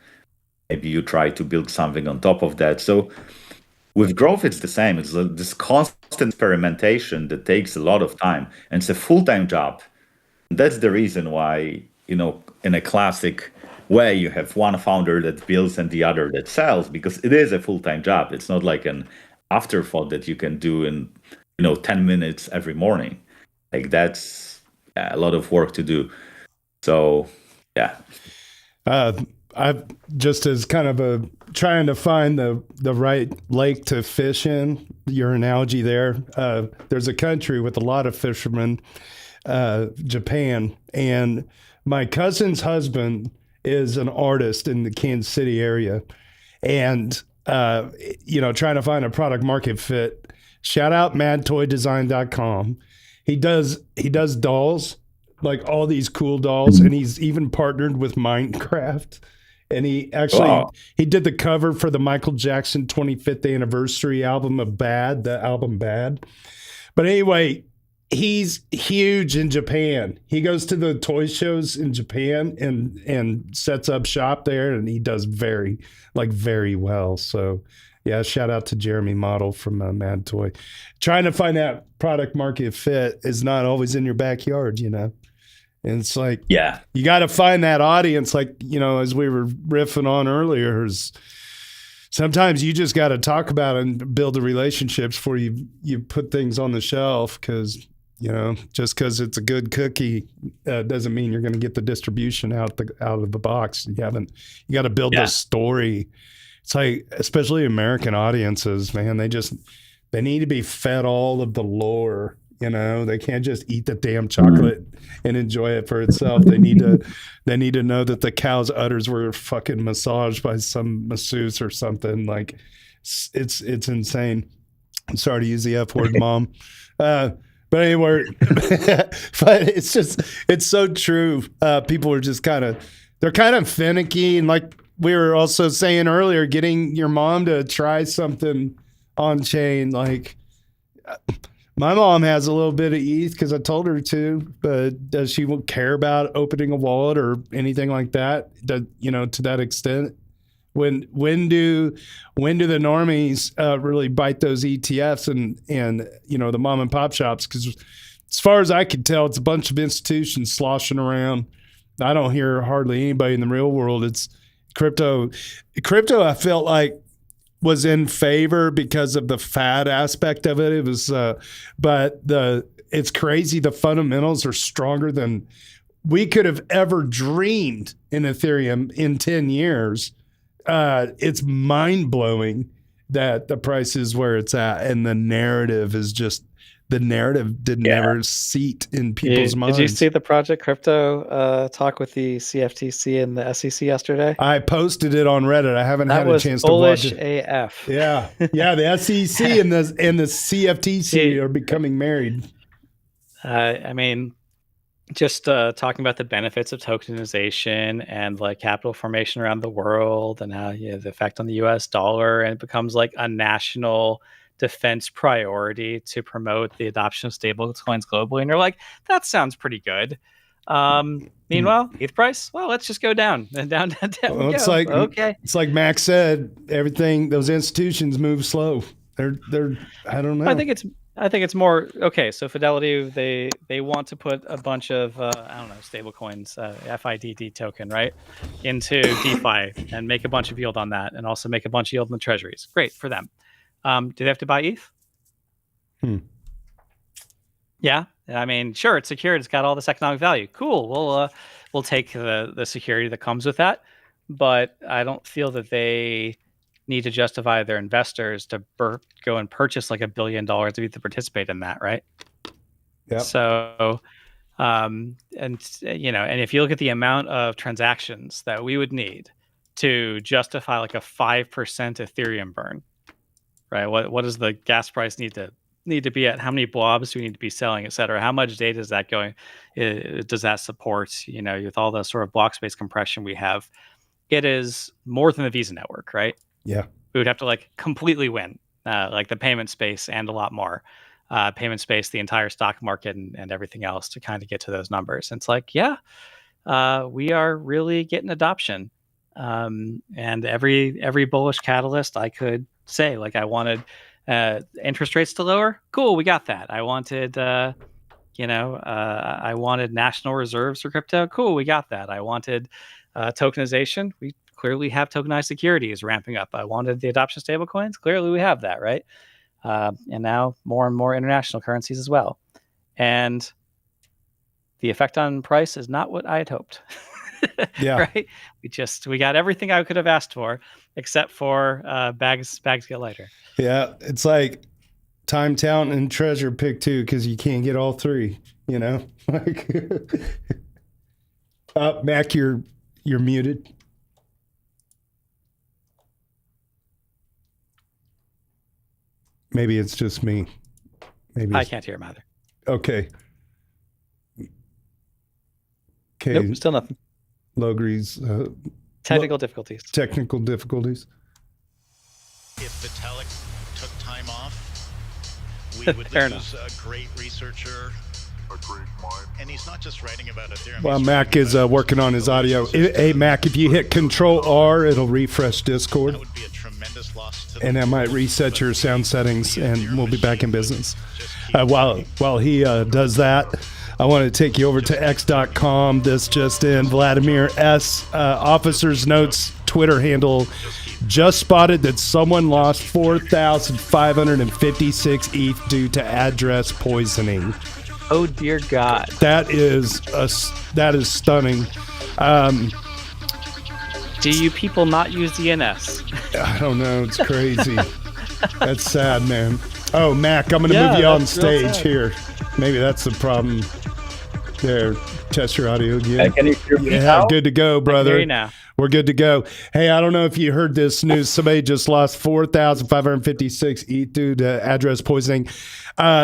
maybe you try to build something on top of that. So with growth, it's the same. It's this constant experimentation that takes a lot of time, and it's a full-time job. That's the reason why, in a classic way, you have one founder that builds and the other that sells, because it is a full-time job. It's not like an afterthought that you can do in, 10 minutes every morning. Like that's a lot of work to do. So, yeah. I've just as kind of a trying to find the right lake to fish in, your analogy there. There's a country with a lot of fishermen, Japan, and my cousin's husband is an artist in the Kansas City area, and trying to find a product market fit. Shout out madtoydesign.com. He does dolls, like all these cool dolls, and he's even partnered with Minecraft. And he actually he did the cover for the Michael Jackson 25th anniversary album of Bad, the album Bad. But anyway, he's huge in Japan. He goes to the toy shows in Japan and sets up shop there, and he does very well. So yeah, shout out to Jeremy Model from Mad Toy. Trying to find that product market fit is not always in your backyard, And it's like, yeah, you got to find that audience. Like, as we were riffing on earlier, is sometimes you just got to talk about it and build the relationships before you put things on the shelf. Because, just because it's a good cookie doesn't mean you're going to get the distribution out of the box. You got to build the story. It's like, especially American audiences, man, they need to be fed all of the lore. They can't just eat the damn chocolate and enjoy it for itself. They need to know that the cow's udders were fucking massaged by some masseuse or something. Like it's insane. I'm sorry to use the F word, Mom. But anyway, but it's so true. People are just they're kind of finicky. And like we were also saying earlier, getting your mom to try something on chain, like, my mom has a little bit of ETH because I told her to, but does she care about opening a wallet or anything like that? To that extent? When do the normies really bite those ETFs and the mom and pop shops? Because as far as I can tell, it's a bunch of institutions sloshing around. I don't hear hardly anybody in the real world. It's crypto. I felt like was in favor because of the fad aspect of it. It was, it's crazy. The fundamentals are stronger than we could have ever dreamed in Ethereum in 10 years. It's mind blowing that the price is where it's at. And the narrative didn't ever seat in people's minds. Did you see the Project Crypto talk with the CFTC and the SEC yesterday? I posted it on Reddit. I haven't had a chance to watch it. AF. Yeah. The SEC and the CFTC are becoming married. I mean, just talking about the benefits of tokenization and like capital formation around the world and how the effect on the US dollar, and it becomes like a national defense priority to promote the adoption of stable coins globally. And you're like, that sounds pretty good. Meanwhile, ETH price, well, let's just go down and down. Well, it's like Max said, everything, those institutions move slow. They're I don't know. I think it's more okay. So Fidelity, they want to put a bunch of stable coins, FIDD token, right, into DeFi and make a bunch of yield on that, and also make a bunch of yield on the treasuries. Great for them. Do they have to buy ETH? Yeah, I mean, sure, it's secured. It's got all this economic value. Cool. We'll take the security that comes with that, but I don't feel that they need to justify their investors to go and purchase like $1 billion of ETH to participate in that, right? Yeah. So, and if you look at the amount of transactions that we would need to justify like a 5% Ethereum burn, right? What does the gas price need to be at? How many blobs do we need to be selling, et cetera? How much data is that going? Does that support, with all the sort of block space compression we have? it is more than the Visa network, right? Yeah. We would have to like completely win, like the payment space and a lot more. Payment space, the entire stock market, and everything else to kind of get to those numbers. And it's like, yeah, we are really getting adoption. And every bullish catalyst I could say, like I wanted interest rates to lower. Cool, we got that. I wanted, I wanted national reserves for crypto. Cool, we got that. I wanted tokenization. We clearly have tokenized securities ramping up. I wanted the adoption of stablecoins. Clearly, we have that, right? And now more and more international currencies as well. And the effect on price is not what I had hoped. Yeah. Right. We got everything I could have asked for, except for bags get lighter. Yeah. It's like time, talent, and treasure pick two, because you can't get all three, you know? Like Mac, you're muted. Maybe it's just me. Maybe I can't hear him either. Okay. Nope, still nothing. Logre's technical difficulties. Technical difficulties. If Vitalik took time off, we would lose a great researcher, a great mind. And he's not just writing about Ethereum. Well, Mac is working on his audio. Hey, Mac, if you hit Control R, it'll refresh Discord. That would be a tremendous loss to and that might reset your sound settings, and we'll be back in business. While he does that, I want to take you over to x.com. This just in, Vladimir S. Officer's Notes Twitter handle just spotted that someone lost 4,556 ETH due to address poisoning. Oh dear God! That is stunning. Do you people not use DNS? I don't know. It's crazy. That's sad, man. Oh, Mac, I'm going to move you on stage here. Maybe that's the problem. There, test your audio again. Can you hear me Yeah, now? good to go, brother. I can hear you now. We're good to go. Hey, I don't know if you heard this news. Somebody just lost 4,556 ETH due to address poisoning.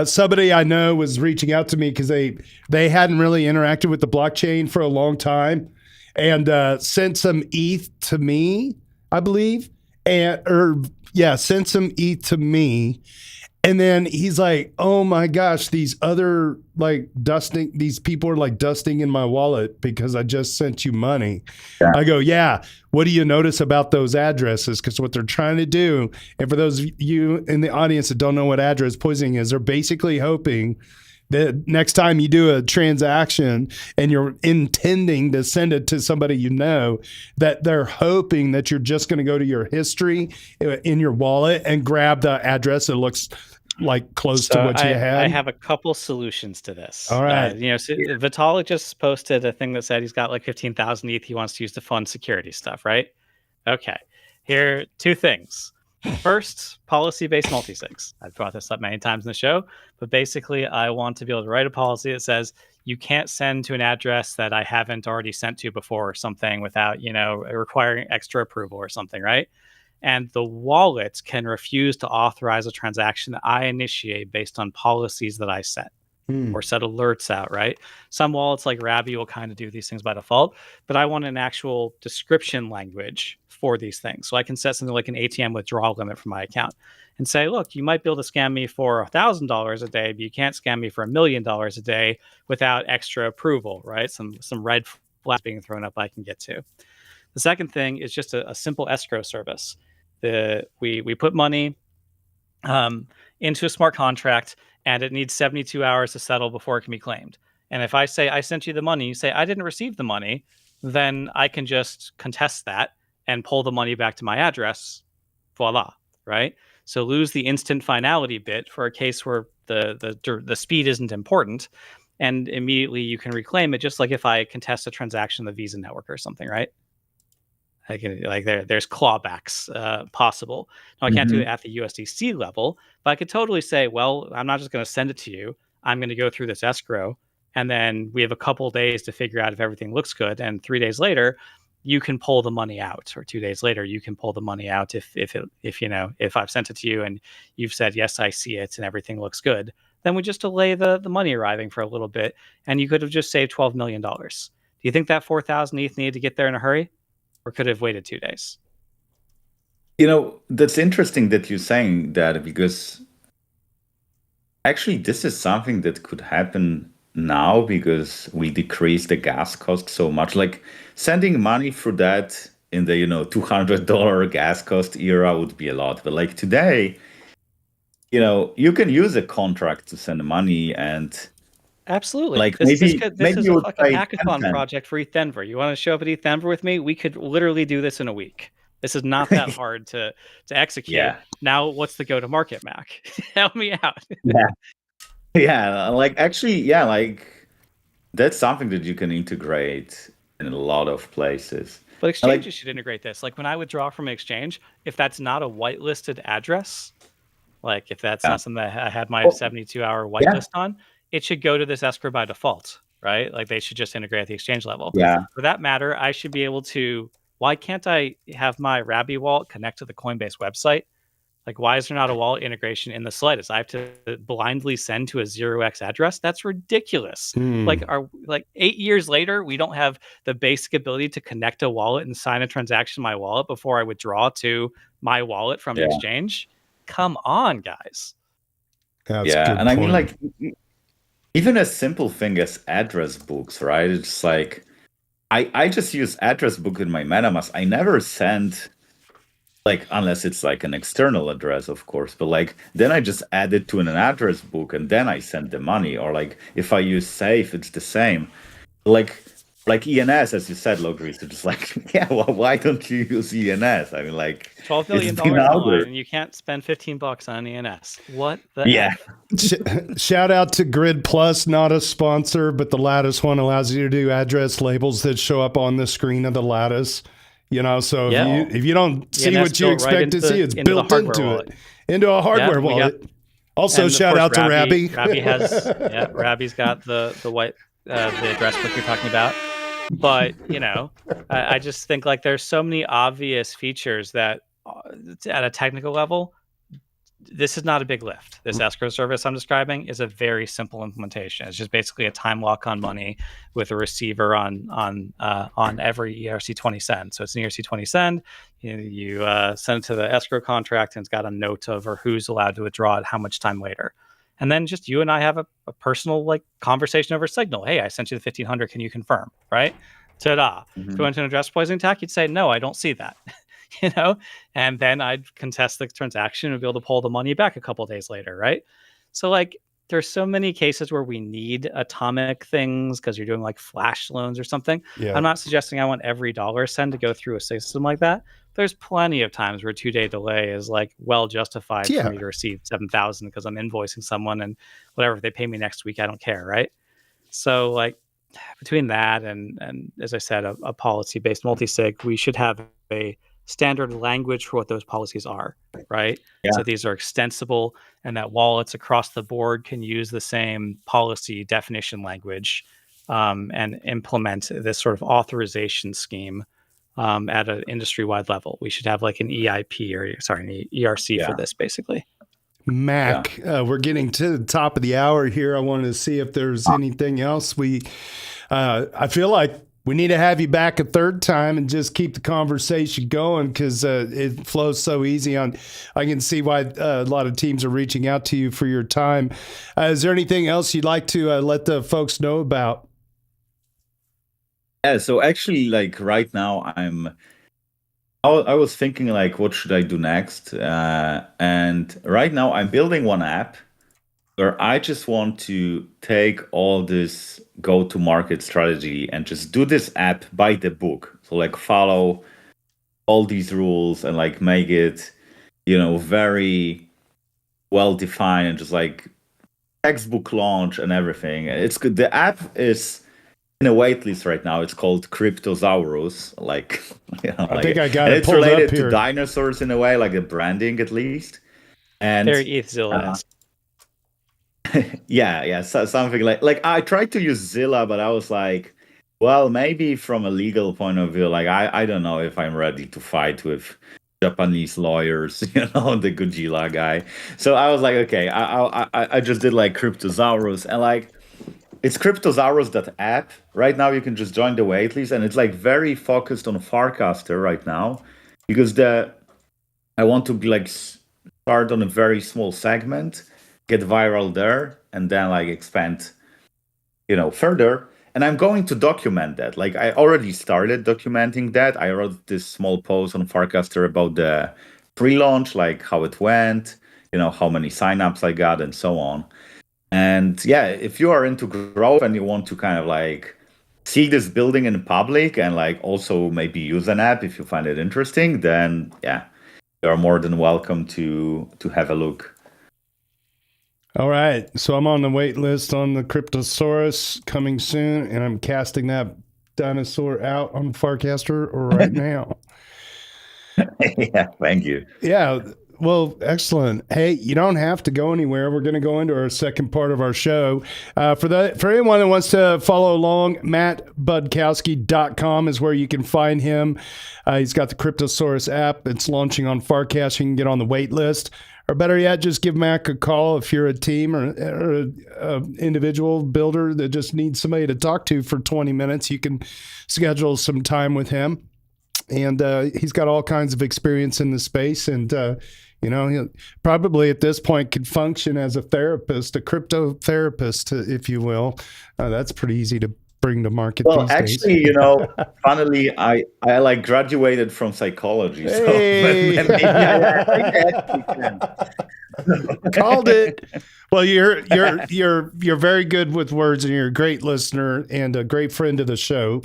Somebody I know was reaching out to me because they hadn't really interacted with the blockchain for a long time, and sent some ETH to me, I believe, sent some ETH to me. And then he's like, oh my gosh, these people are like dusting in my wallet because I just sent you money. Yeah. I go, yeah, what do you notice about those addresses? Because what they're trying to do, and for those of you in the audience that don't know what address poisoning is, they're basically hoping that next time you do a transaction and you're intending to send it to somebody you know, that they're hoping that you're just going to go to your history in your wallet and grab the address that looks like close to what you had. I have a couple solutions to this. All right. So Vitalik just posted a thing that said he's got like 15,000 ETH he wants to use to fund security stuff, right? Okay. Here are two things. First, policy-based multisigs. I've brought this up many times in the show, but basically I want to be able to write a policy that says you can't send to an address that I haven't already sent to before or something without, requiring extra approval or something, right? And the wallet can refuse to authorize a transaction that I initiate based on policies that I set or set alerts out, right? Some wallets like Rabby will kind of do these things by default, but I want an actual description language for these things. So I can set something like an ATM withdrawal limit for my account and say, look, you might be able to scam me for $1,000 a day, but you can't scam me for $1 million a day without extra approval, right? Some red flags being thrown up I can get to. The second thing is just a simple escrow service. We put money into a smart contract, and it needs 72 hours to settle before it can be claimed. And if I say I sent you the money, you say I didn't receive the money, then I can just contest that and pull the money back to my address. Voila, right? So lose the instant finality bit for a case where the speed isn't important, and immediately you can reclaim it, just like if I contest a transaction on the Visa network or something, right? There's clawbacks possible. Now, I can't do it at the USDC level, but I could totally say, well, I'm not just going to send it to you. I'm going to go through this escrow, and then we have a couple of days to figure out if everything looks good. And 3 days later, you can pull the money out, or 2 days later, you can pull the money out if I've sent it to you and you've said yes, I see it, and everything looks good. Then we just delay the money arriving for a little bit, and you could have just saved $12 million. Do you think that 4,000 ETH needed to get there in a hurry? or could have waited 2 days. That's interesting that you're saying that, because actually this is something that could happen now because we decrease the gas cost so much. Like sending money for that in the $200 gas cost era would be a lot. But like today, you can use a contract to send money, and Absolutely. like This maybe is you a would fucking pay hackathon 10 cents. project for ETH Denver. You want to show up at ETH Denver with me? We could literally do this in a week. This is not that hard to execute. Yeah. Now, what's the go-to-market, Mac? Help me out. Yeah, like actually, yeah, like that's something that you can integrate in a lot of places. But exchanges should integrate this. Like when I withdraw from an exchange, if that's not a whitelisted address, like if that's not something that I had my 72-hour whitelist on, it should go to this escrow by default, right? Like they should just integrate at the exchange level. Yeah. For that matter, I should be able to. Why can't I have my Rabby wallet connect to the Coinbase website? Like, why is there not a wallet integration in the slightest? I have to blindly send to a 0x address. That's ridiculous. Like 8 years later, we don't have the basic ability to connect a wallet and sign a transaction to my wallet before I withdraw to my wallet from the exchange. Come on, guys. That's a good and I mean, point. like, even a simple thing as address books, right? It's like I just use address book in my MetaMask. I never send, like, unless it's like an external address, of course, but like then I just add it to an address book and then I send the money. Or like if I use Safe, it's the same. Like ENS, as you said, Logris, it's just like, yeah, well, why don't you use ENS? I mean, like, $12 billion online, and you can't spend $15 on ENS. What the F? Shout out to Grid Plus, not a sponsor, but the Lattice one allows you to do address labels that show up on the screen of the Lattice. So if you don't see what you expect to see, it's built into it, into a hardware wallet. Also, shout out to Rabby. Rabby's got the white the address book you're talking about. But I just think like there's so many obvious features that at a technical level, this is not a big lift. This escrow service I'm describing is a very simple implementation. It's just basically a time lock on money with a receiver on every ERC20 send. So it's an ERC20 send. You send it to the escrow contract, and it's got a note over who's allowed to withdraw it, how much time later. And then just you and I have a personal like conversation over Signal. Hey, I sent you the 1500. Can you confirm? Right? Ta-da. If you went to an address poisoning attack, you'd say, no, I don't see that. And then I'd contest the transaction and be able to pull the money back a couple of days later. Right? So like there's so many cases where we need atomic things because you're doing like flash loans or something. Yeah. I'm not suggesting I want every dollar send to go through a system like that. There's plenty of times where 2-day delay is like well justified for me to receive 7,000 because I'm invoicing someone, and whatever, if they pay me next week, I don't care, right? So like between that and as I said, a policy-based multi-sig, we should have a standard language for what those policies are, right? Yeah. So these are extensible, and that wallets across the board can use the same policy definition language and implement this sort of authorization scheme at an industry-wide level. We should have like an EIP an ERC for this, basically. Mac, we're getting to the top of the hour here. I wanted to see if there's anything else. I feel like we need to have you back a third time and just keep the conversation going because it flows so easy. I can see why a lot of teams are reaching out to you for your time. Is there anything else you'd like to let the folks know about? Yeah, so actually, like right now, I was thinking like, what should I do next? And right now, I'm building one app where I just want to take all this go-to-market strategy and just do this app by the book. So like follow all these rules and like make it, very well defined and just like textbook launch and everything. It's good. The app is in a waitlist right now. It's called Cryptosaurus. Like, I think I got it pulled up here. It's related to dinosaurs in a way, like the branding at least. And very ETHZilla. Yeah, so something like I tried to use Zilla, but I was like, well, maybe from a legal point of view, like I don't know if I'm ready to fight with Japanese lawyers, the Godzilla guy. So I was like, okay, I just did like Cryptosaurus, and like It's cryptosaurus.app. Right now, you can just join the waitlist, and it's like very focused on Farcaster right now, because I want to be like start on a very small segment, get viral there, and then like expand, further. And I'm going to document that. Like I already started documenting that. I wrote this small post on Farcaster about the pre-launch, like how it went, how many signups I got, and so on. And yeah, if you are into growth and you want to kind of like see this building in public and like also maybe use an app if you find it interesting, then yeah, you're more than welcome to have a look. All right. So I'm on the wait list on the Cryptosaurus coming soon, and I'm casting that dinosaur out on Farcaster right now. Yeah, thank you. Yeah. Well, excellent. Hey, you don't have to go anywhere. We're going to go into our second part of our show. For anyone that wants to follow along, mattbudkowski.com is where you can find him. He's got the Cryptosaurus app. It's launching on Farcast. You can get on the wait list. Or better yet, just give Mac a call if you're a team or an individual builder that just needs somebody to talk to for 20 minutes. You can schedule some time with him. And he's got all kinds of experience in the space. And, he probably at this point could function as a therapist, a crypto therapist, if you will. That's pretty easy to bring to market well, these actually, days. Funnily, I like graduated from psychology. So Hey! maybe I actually can. Called it. Well, you're very good with words, and you're a great listener and a great friend of the show.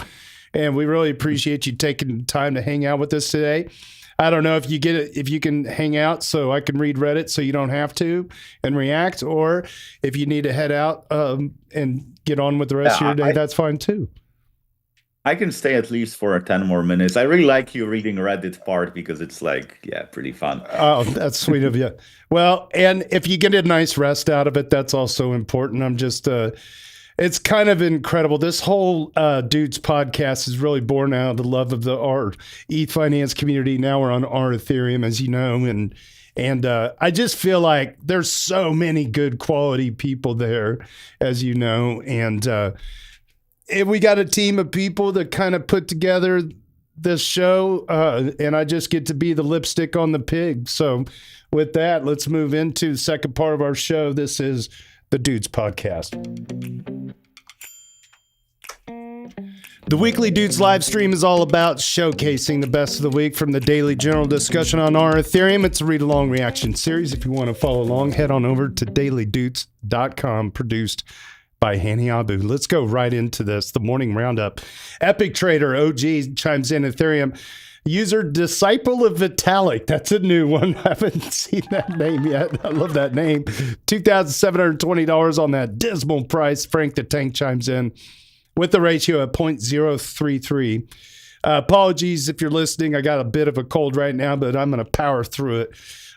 And we really appreciate you taking time to hang out with us today. I don't know if you get it, if you can hang out so I can read Reddit so you don't have to and react, or if you need to head out and get on with the rest of your day, that's fine too. I can stay at least for 10 more minutes. I really like you reading Reddit part because it's like, pretty fun. Oh, that's sweet of you. Well, and if you get a nice rest out of it, that's also important. I'm just, it's kind of incredible. This whole Doots podcast is really born out of the love of our ETH finance community. Now we're on our Ethereum, as you know, and I just feel like there's so many good quality people there, as you know, and we got a team of people that kind of put together this show, and I just get to be the lipstick on the pig. So with that, let's move into the second part of our show. This is the Doots podcast. The weekly Doots live stream is all about showcasing the best of the week from the daily general discussion on our Ethereum. It's a read-along reaction series. If you want to follow along, head on over to dailydoots.com, produced by Hani Abu. Let's go right into this, the morning roundup. Epic Trader OG chimes in Ethereum. User Disciple of Vitalik. That's a new one. I haven't seen that name yet. I love that name. $2,720 on that dismal price. Frank the Tank chimes in with the ratio at 0.033. Apologies if you're listening. I got a bit of a cold right now, but I'm going to power through it.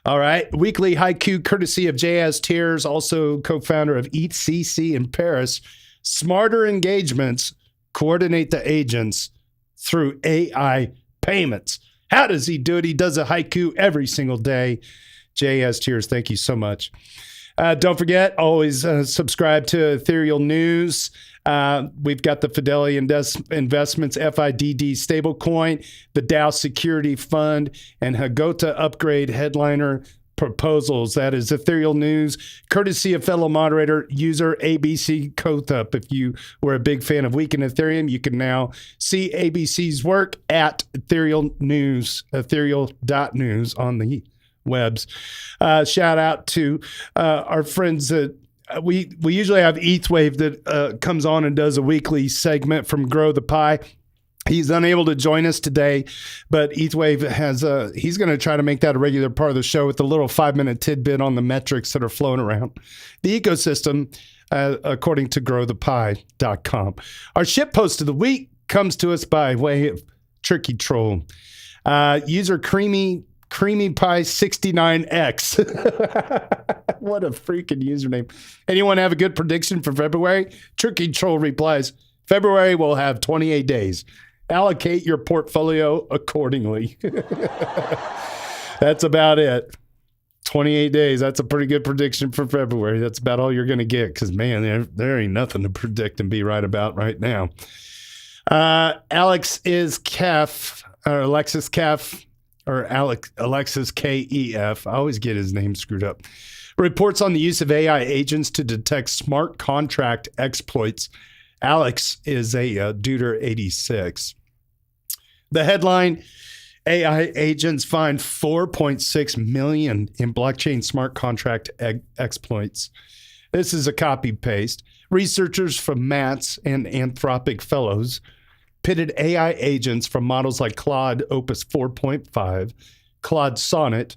All right. Weekly haiku courtesy of JS Tears, also co-founder of ETHCC in Paris. Smarter engagements coordinate the agents through AI payments. How does he do it? He does a haiku every single day. JS Tears, thank you so much. Don't forget, always subscribe to Ethereal News. We've got the Fidelity Investments FIDD stablecoin, the Dow Security Fund, and Hagota Upgrade headliner proposals. That is Ethereal News, courtesy of fellow moderator, user ABC Kothup. If you were a big fan of Week in Ethereum, you can now see ABC's work at Ethereal News, ethereal.news on the webs. Shout out to our friends that we usually have ETHWave that comes on and does a weekly segment from Grow the Pie. He's unable to join us today, but ETHWave has he's going to try to make that a regular part of the show with a little 5-minute tidbit on the metrics that are flowing around the ecosystem, according to growthepie.com. Our ship post of the week comes to us by way of Tricky Troll. User Creamy Pie 69X. What a freaking username. Anyone have a good prediction for February? Tricky Troll replies, February will have 28 days. Allocate your portfolio accordingly. That's about it. 28 days. That's a pretty good prediction for February. That's about all you're going to get because, man, there ain't nothing to predict and be right about right now. Alexis Kef, I always get his name screwed up. Reports on the use of AI agents to detect smart contract exploits. Alex is a Duder 86. The headline, AI agents find 4.6 million in blockchain smart contract exploits. This is a copy paste. Researchers from MATS and Anthropic Fellows pitted AI agents from models like Claude Opus 4.5, Claude Sonnet,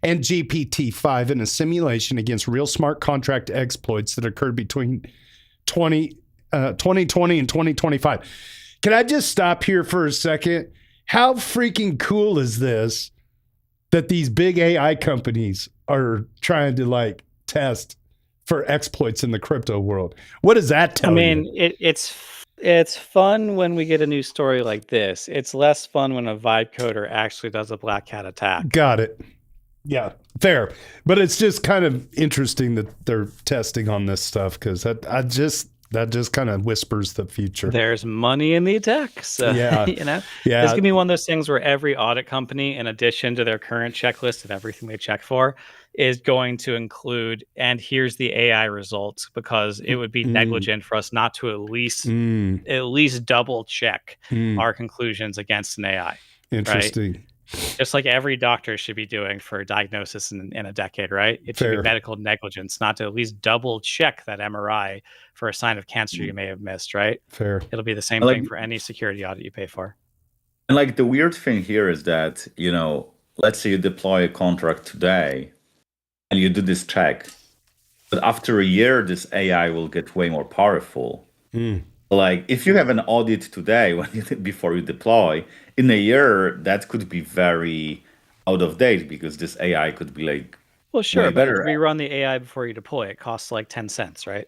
and GPT-5 in a simulation against real smart contract exploits that occurred between 2020 and 2025. Can I just stop here for a second? How freaking cool is this that these big AI companies are trying to test for exploits in the crypto world? What does that tell you? It's fun when we get a new story like this. It's less fun when a vibe coder actually does a black hat attack. Got it. Yeah, fair. But it's just kind of interesting that they're testing on this stuff because that just kind of whispers the future. There's money in the attacks. Yeah. Yeah. It's going to be one of those things where every audit company, in addition to their current checklist of everything they check for, is going to include, and here's the AI results, because it would be negligent for us not to at least double check our conclusions against an AI. Interesting. Right? Just like every doctor should be doing for diagnosis in a decade, right? It should be medical negligence not to at least double check that MRI for a sign of cancer you may have missed, right? Fair. It'll be the same thing for any security audit you pay for. And the weird thing here is that, let's say you deploy a contract today and you do this check, but after a year, this AI will get way more powerful. If you have an audit today before you deploy, in a year, that could be very out of date because this AI could be well, sure, way but better. if you run the AI before you deploy, it costs 10 cents, right?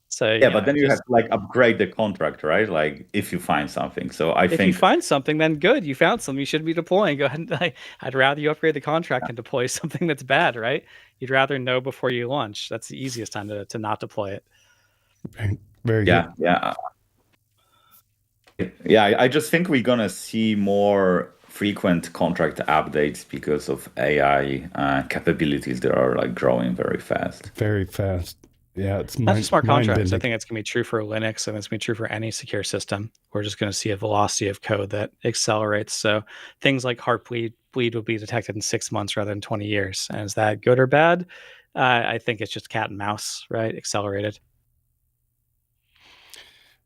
So yeah, but then you have to upgrade the contract, right? If you find something. So if you find something, then good. You found something you should be deploying. Go ahead and I'd rather you upgrade the contract and deploy something that's bad, right? You'd rather know before you launch. That's the easiest time to not deploy it. Very good. Yeah, I just think we're gonna see more frequent contract updates because of AI capabilities that are growing very fast. Very fast. Yeah, it's not just smart contracts. I think it's gonna be true for Linux, and it's gonna be true for any secure system. We're just gonna see a velocity of code that accelerates. So things like Heartbleed will be detected in 6 months rather than 20 years. And is that good or bad? I think it's just cat and mouse, right? Accelerated.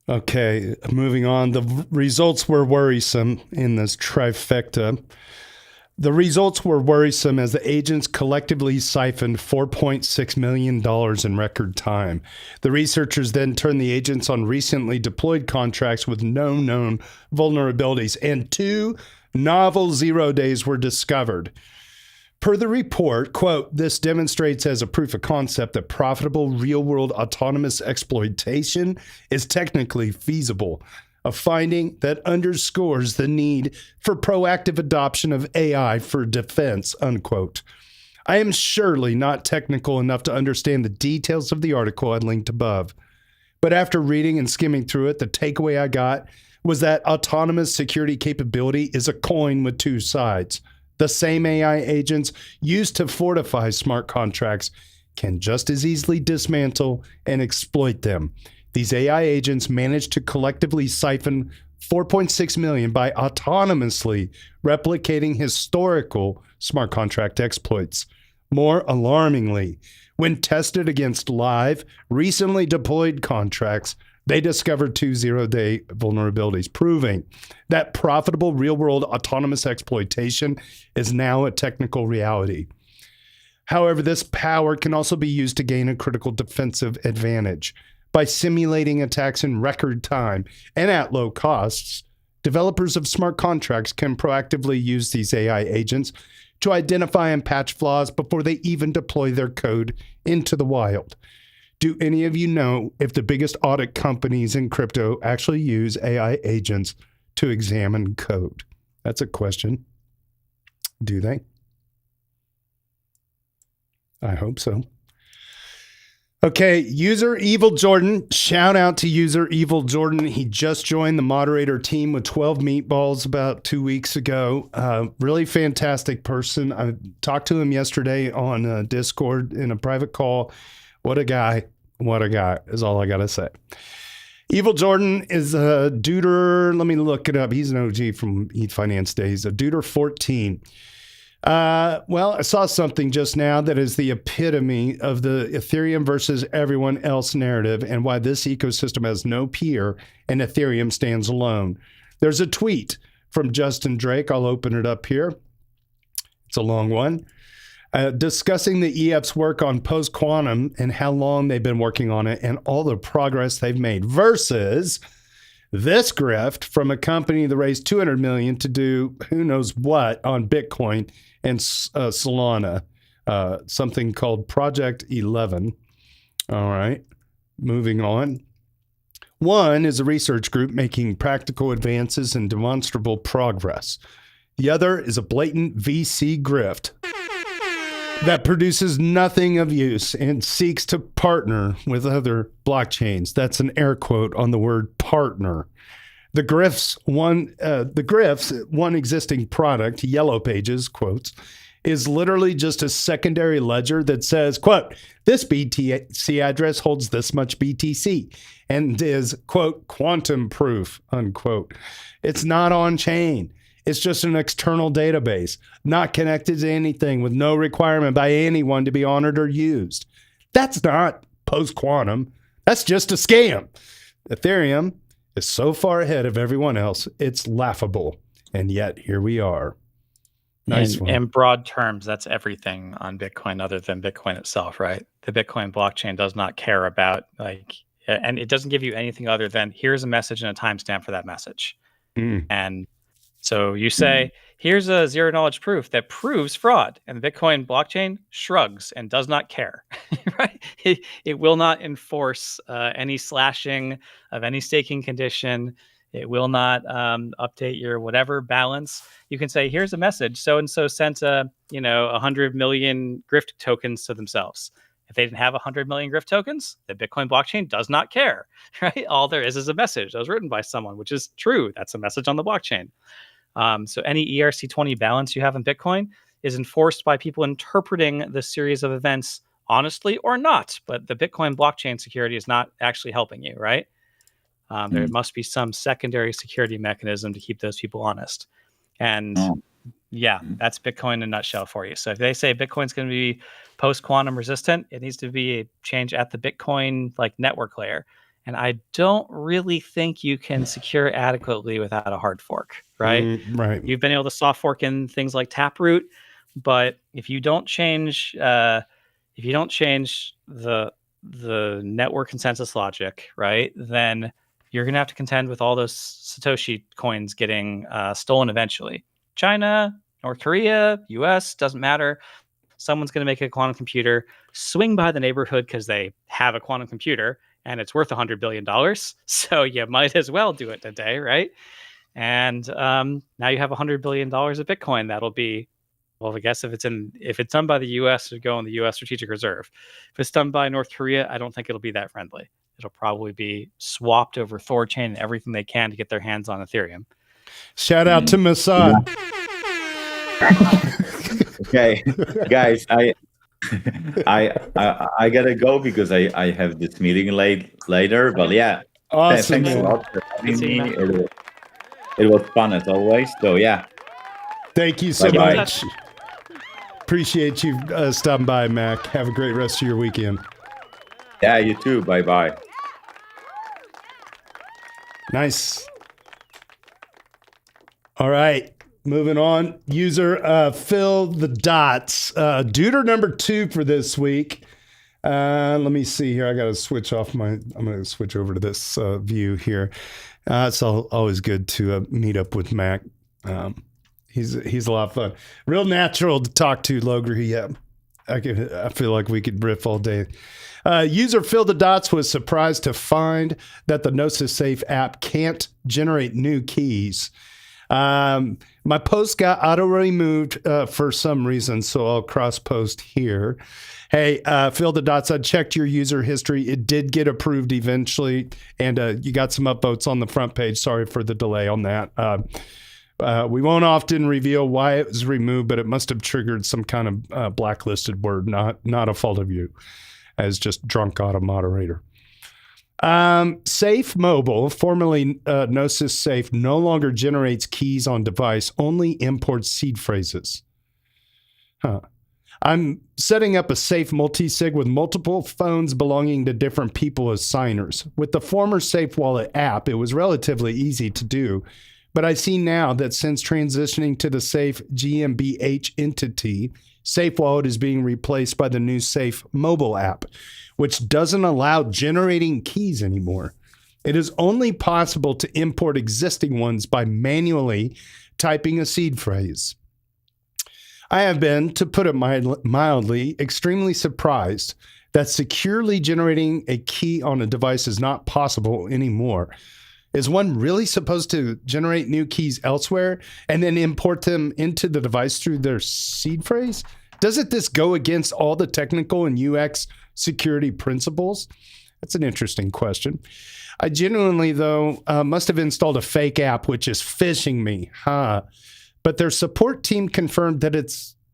Okay, moving on. The results were worrisome in this trifecta. The results were worrisome as the agents collectively siphoned $4.6 million in record time. The researchers then turned the agents on recently deployed contracts with no known vulnerabilities, and 2 novel 0 days were discovered. Per the report, quote, this demonstrates as a proof of concept that profitable real-world autonomous exploitation is technically feasible, a finding that underscores the need for proactive adoption of AI for defense, unquote. I am surely not technical enough to understand the details of the article I linked above, but after reading and skimming through it, the takeaway I got was that autonomous security capability is a coin with 2 sides. The same AI agents used to fortify smart contracts can just as easily dismantle and exploit them. These AI agents managed to collectively siphon 4.6 million by autonomously replicating historical smart contract exploits. More alarmingly, when tested against live, recently deployed contracts, they discovered 2 0-day vulnerabilities, proving that profitable real-world autonomous exploitation is now a technical reality. However, this power can also be used to gain a critical defensive advantage. By simulating attacks in record time and at low costs, developers of smart contracts can proactively use these AI agents to identify and patch flaws before they even deploy their code into the wild. Do any of you know if the biggest audit companies in crypto actually use AI agents to examine code? That's a question. Do they? I hope so. Okay, user Evil Jordan. Shout out to user Evil Jordan. He just joined the moderator team with 12 meatballs about 2 weeks ago. Really fantastic person. I talked to him yesterday on Discord in a private call. What a guy. What a guy is all I got to say. Evil Jordan is a Duder. Let me look it up. He's an OG from Eat Finance Days, a Duder 14. Well, I saw something just now that is the epitome of the Ethereum versus everyone else narrative and why this ecosystem has no peer and Ethereum stands alone. There's a tweet from Justin Drake. I'll open it up here. It's a long one. Discussing the EF's work on post-quantum and how long they've been working on it and all the progress they've made versus this grift from a company that raised $200 million to do who knows what on Bitcoin and Solana, something called Project 11. All right, moving on. One is a research group making practical advances and demonstrable progress. The other is a blatant VC grift that produces nothing of use and seeks to partner with other blockchains. That's an air quote on the word partner. The Griff's one existing product, Yellow Pages, quotes, is literally just a secondary ledger that says, quote, this BTC address holds this much BTC and is, quote, quantum proof, unquote. It's not on chain. It's just an external database, not connected to anything with no requirement by anyone to be honored or used. That's not post-quantum. That's just a scam. Ethereum is so far ahead of everyone else, it's laughable. And yet, here we are. Nice one. In broad terms, that's everything on Bitcoin other than Bitcoin itself, right? The Bitcoin blockchain does not care about, and it doesn't give you anything other than here's a message and a timestamp for that message. And so you say, here's a zero knowledge proof that proves fraud. And the Bitcoin blockchain shrugs and does not care, right? It will not enforce any slashing of any staking condition. It will not update your whatever balance. You can say, here's a message. So-and-so sent 100 million Grift tokens to themselves. If they didn't have 100 million Grift tokens, the Bitcoin blockchain does not care, right? All there is a message that was written by someone, which is true. That's a message on the blockchain. So any ERC20 balance you have in Bitcoin is enforced by people interpreting the series of events honestly or not. But the Bitcoin blockchain security is not actually helping you, right? There must be some secondary security mechanism to keep those people honest. And yeah, that's Bitcoin in a nutshell for you. So if they say Bitcoin's going to be post-quantum resistant, it needs to be a change at the Bitcoin network layer. And I don't really think you can secure adequately without a hard fork, right? Right. You've been able to soft fork in things like Taproot, but if you don't change, the network consensus logic, right, then you're going to have to contend with all those Satoshi coins getting stolen eventually. China, North Korea, US, doesn't matter. Someone's going to make a quantum computer, swing by the neighborhood because they have a quantum computer, and it's worth $100 billion. So you might as well do it today, right? And now you have $100 billion of Bitcoin. That'll be, well, I guess if it's done by the U.S., it'll go in the U.S. Strategic Reserve. If it's done by North Korea, I don't think it'll be that friendly. It'll probably be swapped over Thorchain and everything they can to get their hands on Ethereum. Shout out to Mossad. Okay, guys, I gotta go because I have this meeting later. But yeah, Awesome. thanks a lot for having me. It was fun as always. So yeah, Thank you so Bye-bye. much. Appreciate you stopping by, Mac. Have a great rest of your weekend. yeah, you too. Bye bye. Nice. All right. Moving on. User Fill the Dots. Duder number 2 for this week. Let me see here. I got to switch off I'm going to switch over to this view here. It's always good to meet up with Mac. He's a lot of fun. Real natural to talk to, Loger. Yeah. I feel like we could riff all day. User Fill the Dots was surprised to find that the Gnosis Safe app can't generate new keys. My post got auto-removed for some reason, so I'll cross-post here. Hey, Phil the Dots, I checked your user history. It did get approved eventually, and you got some upvotes on the front page. Sorry for the delay on that. We won't often reveal why it was removed, but it must have triggered some kind of blacklisted word, not a fault of you, as just drunk auto moderator. Safe Mobile, formerly Gnosis Safe, no longer generates keys on device, only imports seed phrases. I'm setting up a safe multi-sig with multiple phones belonging to different people as signers. With the former Safe Wallet app, it was relatively easy to do, but I see now that since transitioning to the Safe GmbH entity, Safe Wallet is being replaced by the new Safe Mobile app, which doesn't allow generating keys anymore. It is only possible to import existing ones by manually typing a seed phrase. I have been, to put it mildly, extremely surprised that securely generating a key on a device is not possible anymore. Is one really supposed to generate new keys elsewhere and then import them into the device through their seed phrase? Doesn't this go against all the technical and UX security principles? That's an interesting question. I genuinely, though, must have installed a fake app which is phishing me. But their support team confirmed that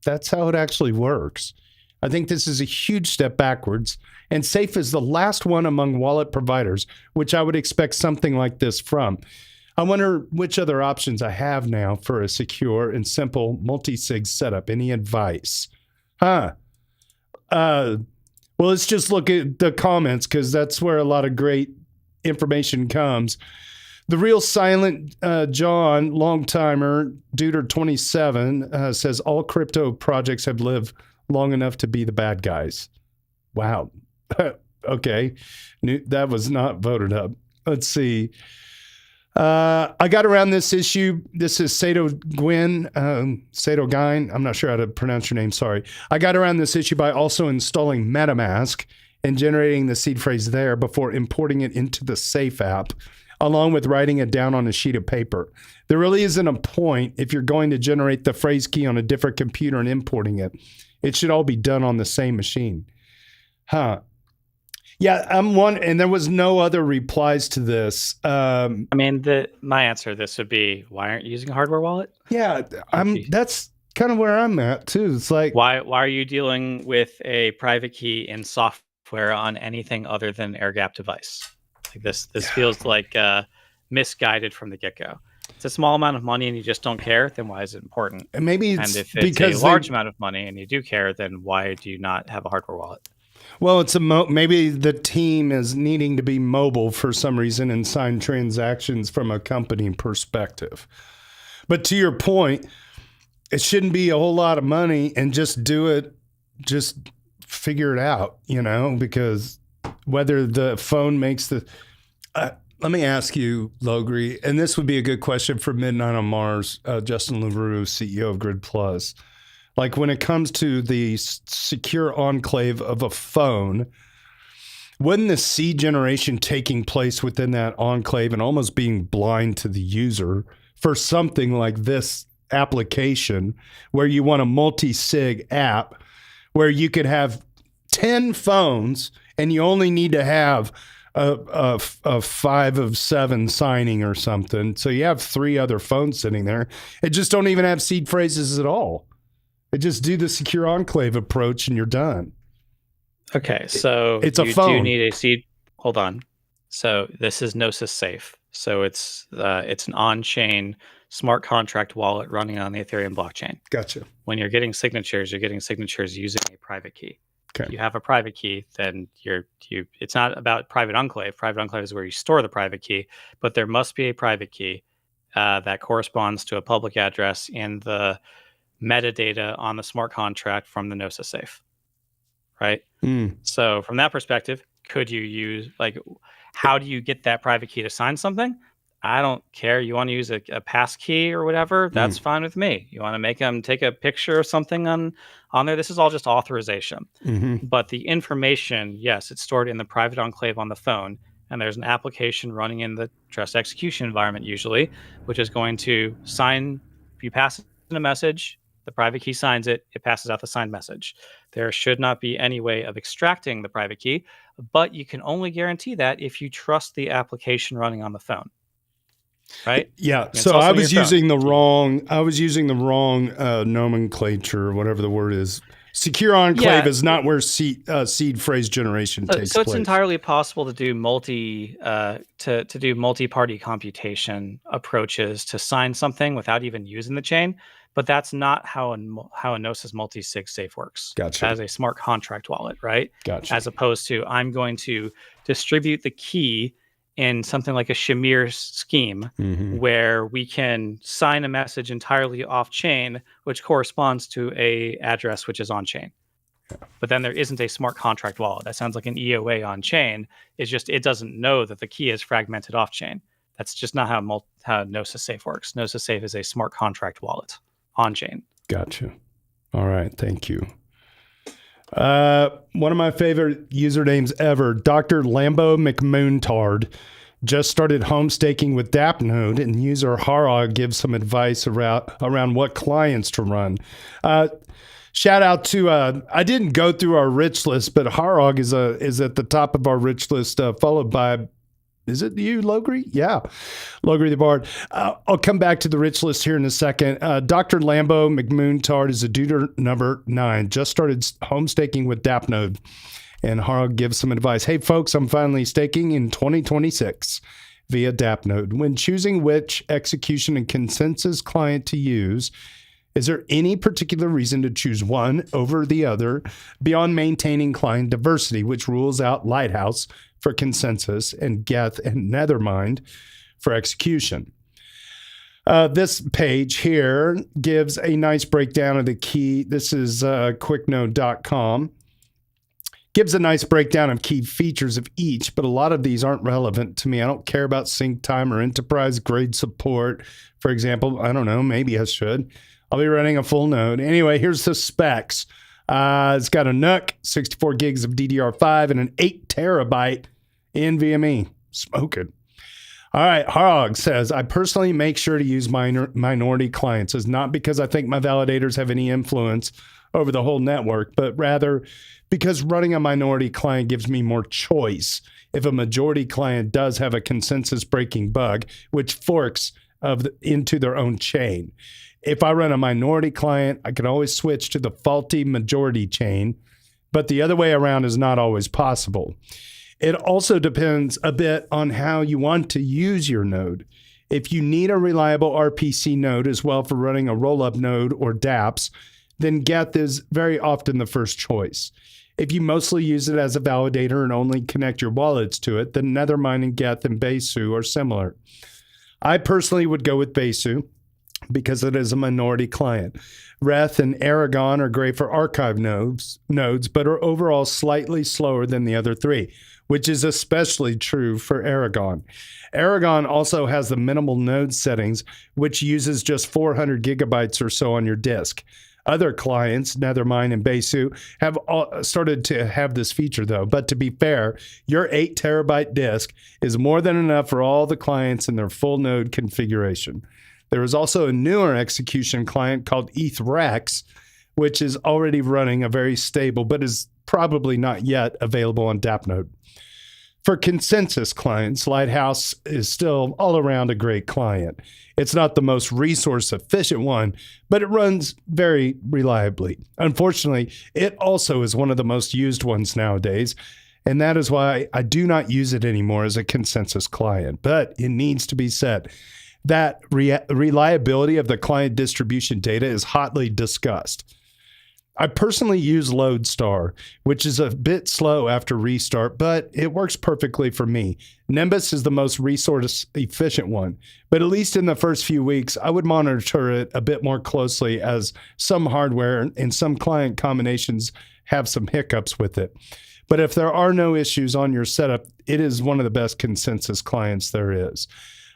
that's how it actually works. I think this is a huge step backwards, and Safe is the last one among wallet providers, which I would expect something like this from. I wonder which other options I have now for a secure and simple multi-sig setup. Any advice? Well, let's just look at the comments because that's where a lot of great information comes. The real silent John, long timer, Duder 27, says all crypto projects have lived long enough to be the bad guys. Wow. Okay. That was not voted up. Let's see. I got around this issue. This is Sato Gwyn, Sato Gyn. I'm not sure how to pronounce your name. Sorry. I got around this issue by also installing MetaMask and generating the seed phrase there before importing it into the Safe app, along with writing it down on a sheet of paper. There really isn't a point if you're going to generate the phrase key on a different computer and importing it. It should all be done on the same machine. Yeah, I'm one, and there was no other replies to this. I mean, my answer to this would be, why aren't you using a hardware wallet? Yeah, that's kind of where I'm at too. It's like, why are you dealing with a private key in software on anything other than air gap device? Like this feels like misguided from the get-go. It's a small amount of money and you just don't care, then why is it important? And maybe it's if it's because a large amount of money and you do care, then why do you not have a hardware wallet? Well, it's maybe the team is needing to be mobile for some reason and sign transactions from a company perspective. But to your point, it shouldn't be a whole lot of money and just do it, just figure it out, because whether the phone makes the... let me ask you, Logri, and this would be a good question for Midnight on Mars, Justin LaRue, CEO of Grid Plus. Like when it comes to the secure enclave of a phone, wouldn't the seed generation taking place within that enclave and almost being blind to the user for something like this application where you want a multi-sig app where you could have 10 phones and you only need to have a 5 of 7 signing or something. So you have 3 other phones sitting there. It just don't even have seed phrases at all. It just do the secure enclave approach and you're done. Okay, so it's a phone. You do need a seed. Hold on. So this is Gnosis Safe. So it's an on-chain smart contract wallet running on the Ethereum blockchain. Gotcha. When you're getting signatures using a private key. Okay. If you have a private key, then it's not about private enclave. Private enclave is where you store the private key, but there must be a private key that corresponds to a public address in the metadata on the smart contract from the Gnosis Safe, right? So from that perspective, could you use, how do you get that private key to sign something? I don't care. You want to use a pass key or whatever? That's fine with me. You want to make them take a picture of something on there? This is all just authorization. But the information, yes, it's stored in the private enclave on the phone, and there's an application running in the trust execution environment usually, which is going to sign. If you pass in a message, the private key signs it, it passes out the signed message. There should not be any way of extracting the private key, but you can only guarantee that if you trust the application running on the phone. Right? Yeah. And So it's also I in your was phone. using the wrong. I was using the wrong nomenclature, or whatever the word is. Secure enclave Yeah. is not where seed phrase generation takes So it's place. entirely possible to do multi-party computation approaches to sign something without even using the chain, but that's not how a Gnosis multi-sig safe works. Gotcha. As a smart contract wallet, right? Gotcha. As opposed to I'm going to distribute the key in something like a Shamir scheme, Mhm. where we can sign a message entirely off chain, which corresponds to a address which is on chain. But then there isn't a smart contract wallet. That sounds like an EOA on chain. It's just it doesn't know that the key is fragmented off chain. That's just not how Gnosis Safe works. Gnosis Safe is a smart contract wallet on chain. Gotcha. All right. Thank you. One of my favorite usernames ever, Dr. Lambo McMoontard, just started home staking with Dapnode, and user Harog gives some advice around what clients to run. Shout out to I didn't go through our rich list, but Harog is at the top of our rich list, followed by. Is it you, Logri? Yeah, Logri the Bard. I'll come back to the rich list here in a second. Dr. Lambo McMoontard is a duder number 9. Just started home staking with Dapnode. And Harog gives some advice. Hey, folks, I'm finally staking in 2026 via Dapnode. When choosing which execution and consensus client to use, is there any particular reason to choose one over the other beyond maintaining client diversity, which rules out Lighthouse for consensus and Geth and Nethermind for execution? This page here gives a nice breakdown of the key. This is quicknode.com. Gives a nice breakdown of key features of each, but a lot of these aren't relevant to me. I don't care about sync time or enterprise grade support. For example, I don't know, maybe I should. I'll be running a full node. Anyway, here's the specs. It's got a NUC, 64 gigs of DDR5, and an 8 terabyte NVMe. Smoking. All right, Harog says, I personally make sure to use minority clients. It's not because I think my validators have any influence over the whole network, but rather because running a minority client gives me more choice if a majority client does have a consensus breaking bug, which forks into their own chain. If I run a minority client, I can always switch to the faulty majority chain, but the other way around is not always possible. It also depends a bit on how you want to use your node. If you need a reliable RPC node as well for running a rollup node or dApps, then Geth is very often the first choice. If you mostly use it as a validator and only connect your wallets to it, then Nethermind and Geth and Besu are similar. I personally would go with Besu because it is a minority client. Reth and Aragon are great for archive nodes, but are overall slightly slower than the other three, which is especially true for Aragon. Aragon also has the minimal node settings, which uses just 400 gigabytes or so on your disk. Other clients, Nethermind and Besu, have started to have this feature, though. But to be fair, your 8 terabyte disk is more than enough for all the clients in their full node configuration. There is also a newer execution client called ETHREX, which is already running a very stable, but is probably not yet available on Dapnode. For consensus clients, Lighthouse is still all around a great client. It's not the most resource efficient one, but it runs very reliably. Unfortunately, it also is one of the most used ones nowadays, and that is why I do not use it anymore as a consensus client. But it needs to be said that reliability of the client distribution data is hotly discussed. I personally use Lodestar, which is a bit slow after restart, but it works perfectly for me. Nimbus is the most resource efficient one, but at least in the first few weeks, I would monitor it a bit more closely as some hardware and some client combinations have some hiccups with it. But if there are no issues on your setup, it is one of the best consensus clients there is.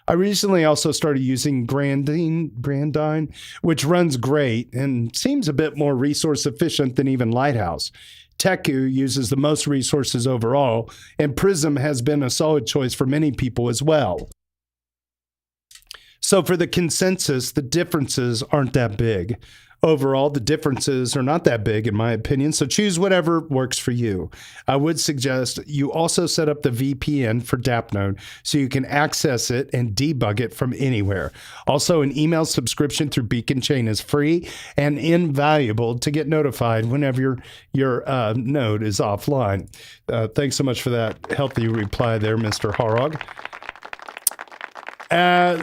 I recently also started using Grandine, which runs great and seems a bit more resource efficient than even Lighthouse. Teku uses the most resources overall, and Prism has been a solid choice for many people as well. So for the consensus, the differences aren't that big. Overall, the differences are not that big, in my opinion, so choose whatever works for you. I would suggest you also set up the VPN for DAppNode so you can access it and debug it from anywhere. Also, an email subscription through Beacon Chain is free and invaluable to get notified whenever your node is offline. Thanks so much for that healthy reply there, Mr. Harog.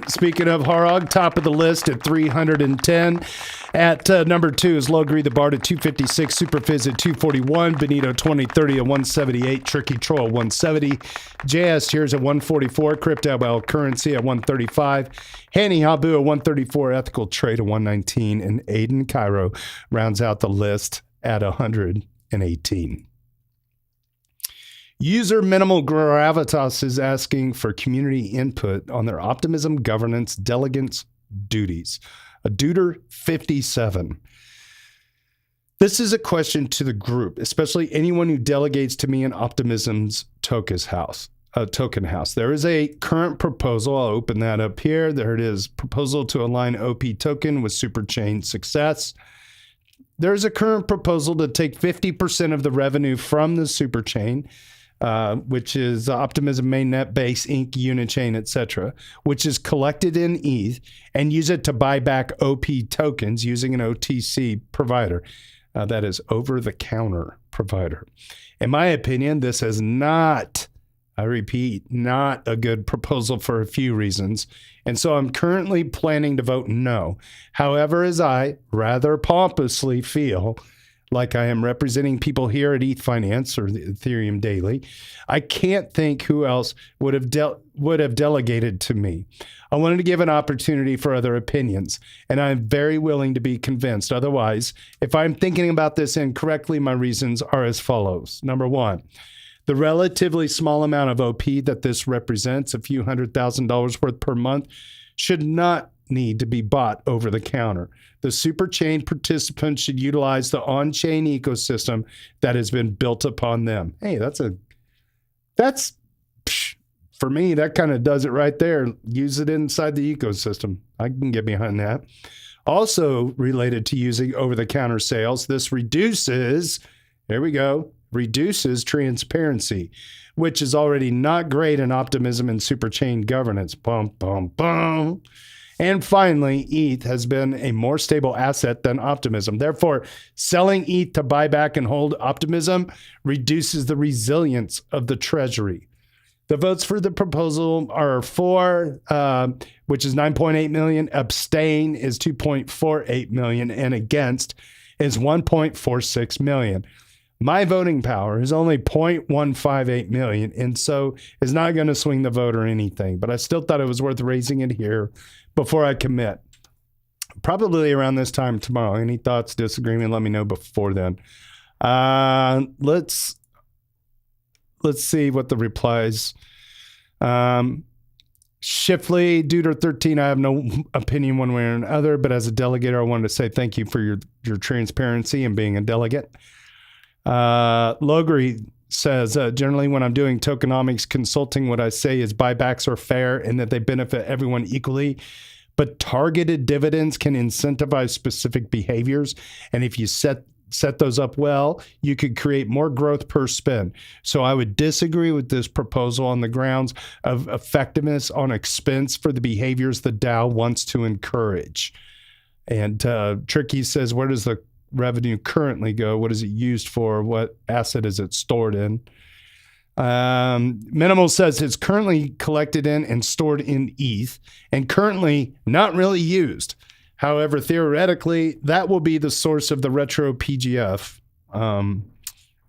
Speaking of Harog, top of the list at 310. At number 2 is Logri the Bard at 256, Superfizz at 241, Benito 2030 at 178, Tricky Troll 170, JS Tears at 144, Crypto Currency at 135, Hanny Habu at 134, Ethical Trade at 119, and Aiden Cairo rounds out the list at 118. User Minimal Gravitas is asking for community input on their optimism governance delegates duties. A Duder 57. This is a question to the group, especially anyone who delegates to me in Optimism's token house. There is a current proposal. I'll open that up here. There it is. Proposal to align OP token with Superchain success. There's a current proposal to take 50% of the revenue from the Superchain, which is Optimism Mainnet, Base, Inc., Unichain, etc., which is collected in ETH, and use it to buy back OP tokens using an OTC provider. That is over-the-counter provider. In my opinion, this is not, I repeat, not a good proposal for a few reasons, and so I'm currently planning to vote no. However, as I rather pompously feel like I am representing people here at ETH Finance or the Ethereum Daily, I can't think who else would have delegated to me. I wanted to give an opportunity for other opinions, and I'm very willing to be convinced. Otherwise, if I'm thinking about this incorrectly, my reasons are as follows. Number 1, the relatively small amount of OP that this represents, a few $100,000 worth per month, should not need to be bought over the counter. The Superchain participants should utilize the on-chain ecosystem that has been built upon them. Hey, for me, that kind of does it right there. Use it inside the ecosystem. I can get behind that. Also related to using over-the-counter sales, this reduces transparency, which is already not great in Optimism and Superchain governance. Bum, bum, bum. And finally, ETH has been a more stable asset than Optimism. Therefore, selling ETH to buy back and hold Optimism reduces the resilience of the treasury. The votes for the proposal are for, which is 9.8 million, abstain is 2.48 million, and against is 1.46 million. My voting power is only 0.158 million, and so is not going to swing the vote or anything, but I still thought it was worth raising it here before I commit. Probably around this time tomorrow. Any thoughts, disagreement, let me know before then. Let's see what the replies. Shifley, Duder 13, I have no opinion one way or another, but as a delegate, I wanted to say thank you for your transparency and being a delegate. Logri says, generally when I'm doing tokenomics consulting, what I say is buybacks are fair and that they benefit everyone equally, but targeted dividends can incentivize specific behaviors. And if you set those up well, you could create more growth per spin. So I would disagree with this proposal on the grounds of effectiveness on expense for the behaviors the DAO wants to encourage. And Tricky says, where does the revenue currently go? What is it used for? What asset is it stored in? Minimal says it's currently collected in and stored in ETH and currently not really used. However, theoretically, that will be the source of the retro PGF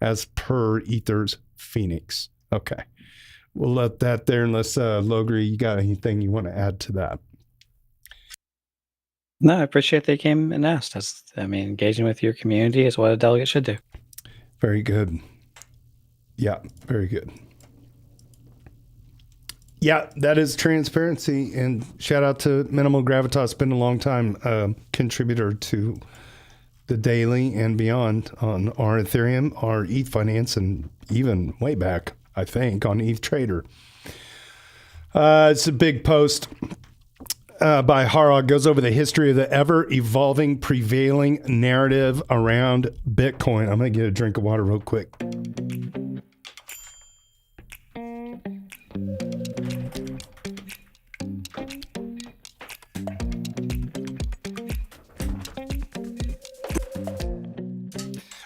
as per Ether's Phoenix. Okay. We'll let that there unless, Logri, you got anything you want to add to that? No, I appreciate they came and asked. Engaging with your community is what a delegate should do. Very good. Yeah, very good. Yeah, that is transparency. And shout out to Minimal Gravitas. Been a long time contributor to the daily and beyond on our Ethereum, our ETH Finance, and even way back, I think, on ETH Trader. It's a big post by Harrod, goes over the history of the ever-evolving prevailing narrative around Bitcoin. I'm going to get a drink of water real quick.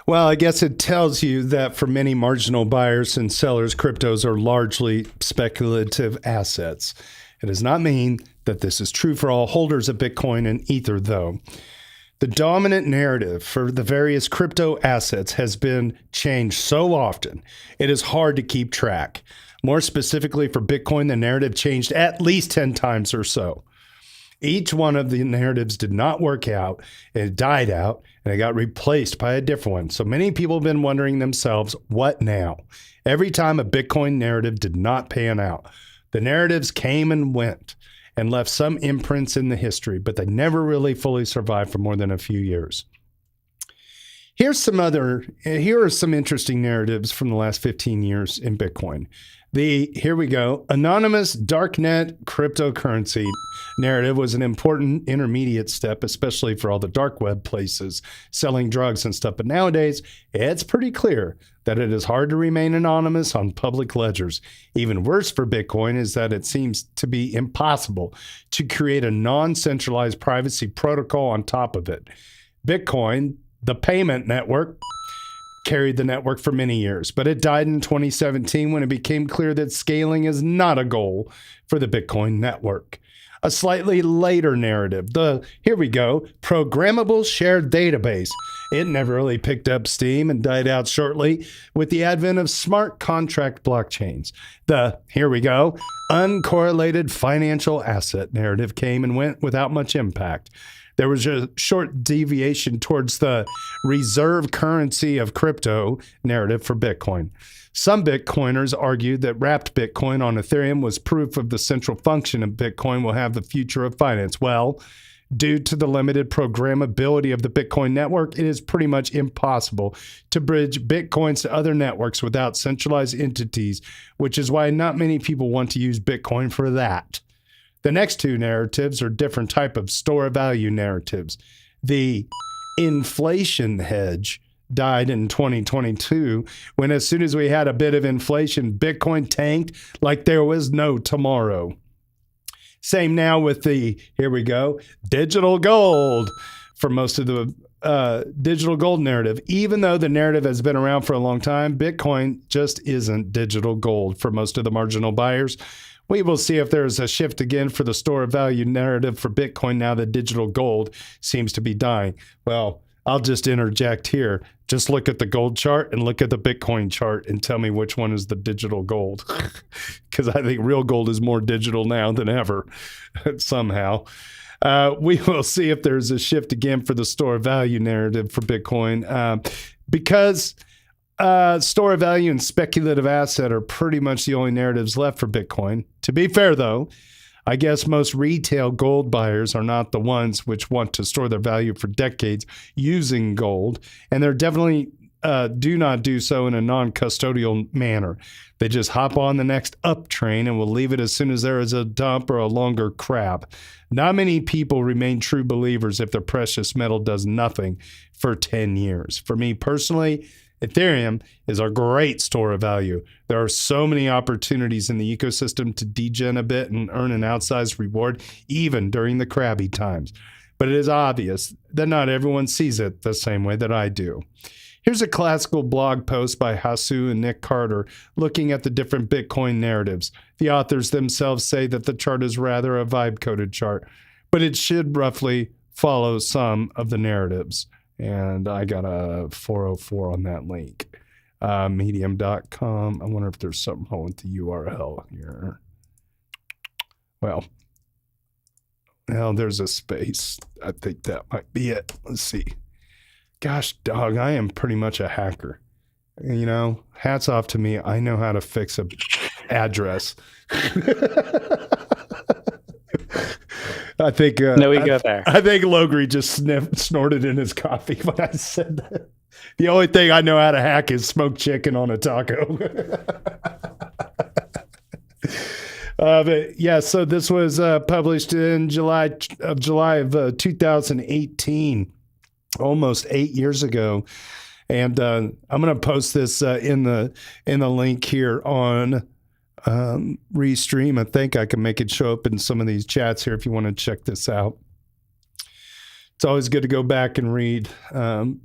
Well, I guess it tells you that for many marginal buyers and sellers, cryptos are largely speculative assets. It does not mean that this is true for all holders of Bitcoin and Ether, though. The dominant narrative for the various crypto assets has been changed so often, it is hard to keep track. More specifically for Bitcoin, the narrative changed at least 10 times or so. Each one of the narratives did not work out, it died out, and it got replaced by a different one. So many people have been wondering themselves, what now? Every time a Bitcoin narrative did not pan out, the narratives came and went and left some imprints in the history, but they never really fully survived for more than a few years. Here are some interesting narratives from the last 15 years in Bitcoin. Here we go. Anonymous darknet cryptocurrency narrative was an important intermediate step, especially for all the dark web places selling drugs and stuff. But nowadays, it's pretty clear that it is hard to remain anonymous on public ledgers. Even worse for Bitcoin is that it seems to be impossible to create a non-centralized privacy protocol on top of it. Bitcoin, the payment network, carried the network for many years, but it died in 2017 when it became clear that scaling is not a goal for the Bitcoin network. A slightly later narrative, here we go, programmable shared database. It never really picked up steam and died out shortly with the advent of smart contract blockchains. Here we go, uncorrelated financial asset narrative came and went without much impact. There was a short deviation towards the reserve currency of crypto narrative for Bitcoin. Some Bitcoiners argued that wrapped Bitcoin on Ethereum was proof of the central function of Bitcoin will have the future of finance. Well, due to the limited programmability of the Bitcoin network, it is pretty much impossible to bridge Bitcoins to other networks without centralized entities, which is why not many people want to use Bitcoin for that. The next two narratives are different type of store of value narratives. The inflation hedge died in 2022 when as soon as we had a bit of inflation, Bitcoin tanked like there was no tomorrow. Same now with here we go, digital gold for most of the digital gold narrative. Even though the narrative has been around for a long time, Bitcoin just isn't digital gold for most of the marginal buyers. We will see if there's a shift again for the store of value narrative for Bitcoin now that digital gold seems to be dying. Well, I'll just interject here. Just look at the gold chart and look at the Bitcoin chart and tell me which one is the digital gold. Because I think real gold is more digital now than ever, somehow. We will see if there's a shift again for the store of value narrative for Bitcoin. Because store of value and speculative asset are pretty much the only narratives left for Bitcoin. To be fair, though, I guess most retail gold buyers are not the ones which want to store their value for decades using gold, and they're definitely do not do so in a non-custodial manner. They just hop on the next up train and will leave it as soon as there is a dump or a longer crap. Not many people remain true believers if their precious metal does nothing for 10 years. For me personally, Ethereum is a great store of value. There are so many opportunities in the ecosystem to degen a bit and earn an outsized reward, even during the crabby times. But it is obvious that not everyone sees it the same way that I do. Here's a classical blog post by Hasu and Nick Carter looking at the different Bitcoin narratives. The authors themselves say that the chart is rather a vibe-coded chart, but it should roughly follow some of the narratives. And I got a 404 on that link. Medium.com. I wonder if there's something wrong with the URL here. Well, now there's a space. I think that might be it. Let's see. Gosh, dog, I am pretty much a hacker. You know, hats off to me. I know how to fix an address. I think No ego there. I think Logri just snorted in his coffee when I said that. The only thing I know how to hack is smoked chicken on a taco. But yeah, so this was published in July of 2018, almost 8 years ago. And I'm going to post this in the link here on Restream. I think I can make it show up in some of these chats here if you want to check this out. It's always good to go back and read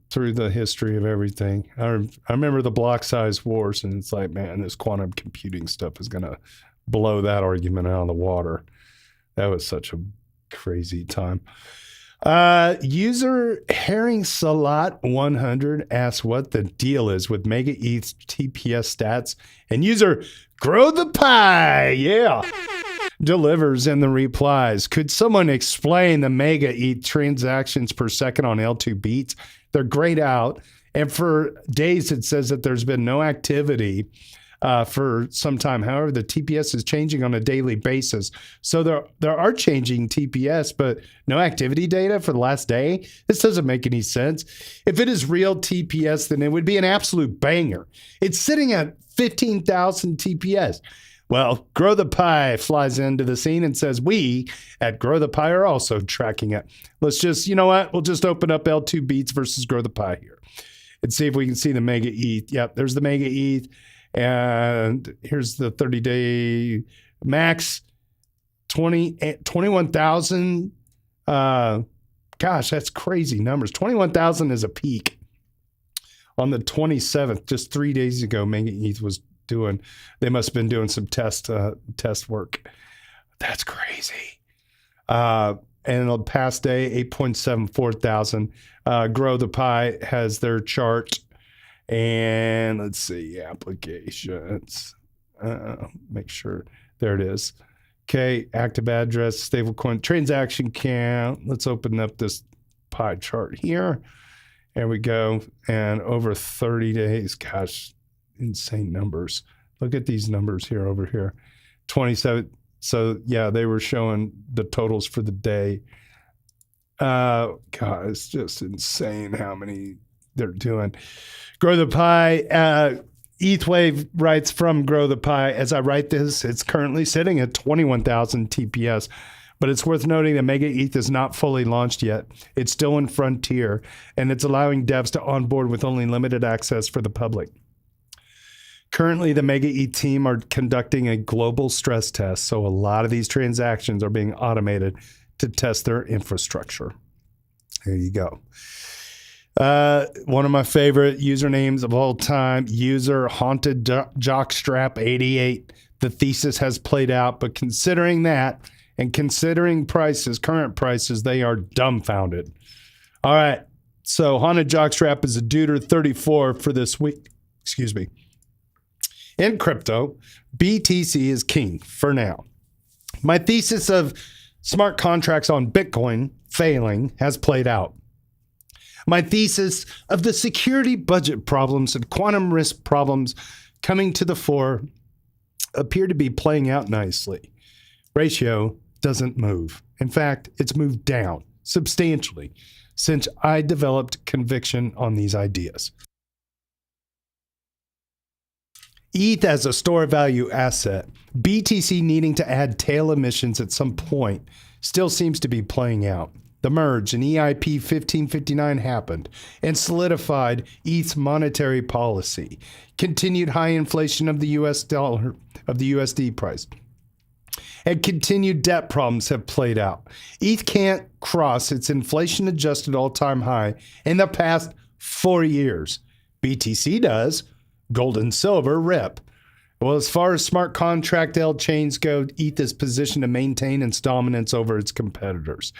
through the history of everything. I remember the block size wars, and it's like, man, this quantum computing stuff is going to blow that argument out of the water. That was such a crazy time. User Herring Salat 100 asks what the deal is with Mega ETH TPS stats, and user Grow the Pie, yeah, delivers in the replies. Could someone explain the Mega ETH transactions per second on L2 beats? They're grayed out, and for days it says that there's been no activity for some time. However, the TPS is changing on a daily basis. So there are changing TPS, but no activity data for the last day. This doesn't make any sense. If it is real TPS, then it would be an absolute banger. It's sitting at 15,000 TPS. Well, Grow the Pie flies into the scene and says, we at Grow the Pie are also tracking it. Let's just, you know what? We'll just open up L2 beats versus Grow the Pie here and see if we can see the Mega ETH. Yep, there's the Mega ETH. And here's the 30-day max, 21,000. Gosh, that's crazy numbers. 21,000 is a peak. On the 27th, just 3 days ago, Mega ETH was doing, they must have been doing some test work. That's crazy. And the past day, 8.74 thousand. Grow the Pie has their chart. And let's see, applications. Make sure. There it is. Okay, active address, stablecoin, transaction count. Let's open up this pie chart here. There we go. And over 30 days, gosh, insane numbers. Look at these numbers here over here. 27. So, yeah, they were showing the totals for the day. God, it's just insane how many they're doing. Grow the Pie. ETHWave writes from Grow the Pie. As I write this, it's currently sitting at 21,000 TPS. But it's worth noting that Mega ETH is not fully launched yet. It's still in Frontier, and it's allowing devs to onboard with only limited access for the public. Currently, the Mega ETH team are conducting a global stress test, so a lot of these transactions are being automated to test their infrastructure. There you go. One of my favorite usernames of all time, user Haunted Jockstrap 88. The thesis has played out, but considering that and considering prices, current prices, they are dumbfounded. All right. So Haunted Jockstrap is a duder 34 for this week. Excuse me. In crypto, BTC is king for now. My thesis of smart contracts on Bitcoin failing has played out. My thesis of the security budget problems and quantum risk problems coming to the fore appear to be playing out nicely. Ratio doesn't move. In fact, it's moved down substantially since I developed conviction on these ideas. ETH as a store value asset, BTC needing to add tail emissions at some point, still seems to be playing out. The merge in EIP 1559 happened and solidified ETH's monetary policy. Continued high inflation of the US dollar, of the USD price, and continued debt problems have played out. ETH can't cross its inflation-adjusted all-time high in the past 4 years. BTC does. Gold and silver rip. Well, as far as smart contract L chains go, ETH is positioned to maintain its dominance over its competitors.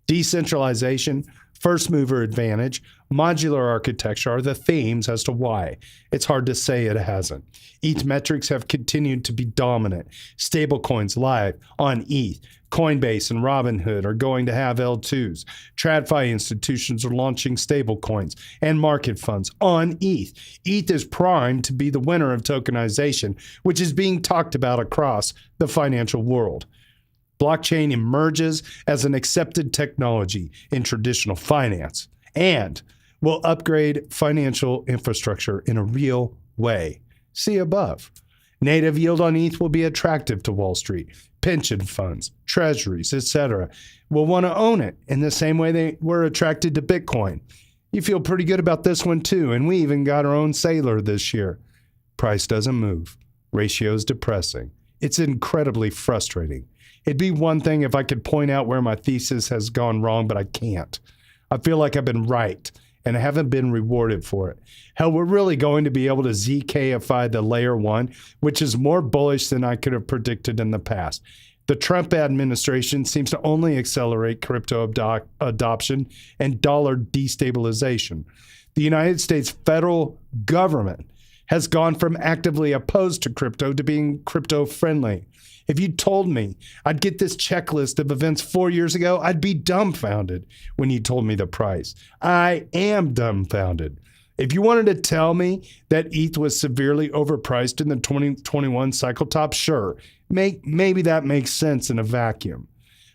Decentralization, first mover advantage, modular architecture are the themes as to why. It's hard to say it hasn't. ETH metrics have continued to be dominant. Stablecoins live on ETH. Coinbase and Robinhood are going to have L2s. TradFi institutions are launching stablecoins and market funds on ETH. ETH is primed to be the winner of tokenization, which is being talked about across the financial world. Blockchain emerges as an accepted technology in traditional finance and will upgrade financial infrastructure in a real way. See above. Native yield on ETH will be attractive to Wall Street. Pension funds, treasuries, etc. will want to own it in the same way they were attracted to Bitcoin. You feel pretty good about this one too, and we even got our own sailor this year. Price doesn't move. Ratio's depressing. It's incredibly frustrating. It'd be one thing if I could point out where my thesis has gone wrong, but I can't. I feel like I've been right, and I haven't been rewarded for it. Hell, we're really going to be able to ZK-ify the layer 1, which is more bullish than I could have predicted in the past. The Trump administration seems to only accelerate crypto adoption and dollar destabilization. The United States federal government has gone from actively opposed to crypto to being crypto-friendly. If you told me I'd get this checklist of events 4 years ago, I'd be dumbfounded when you told me the price. I am dumbfounded. If you wanted to tell me that ETH was severely overpriced in the 2021 cycle top, sure, maybe that makes sense in a vacuum.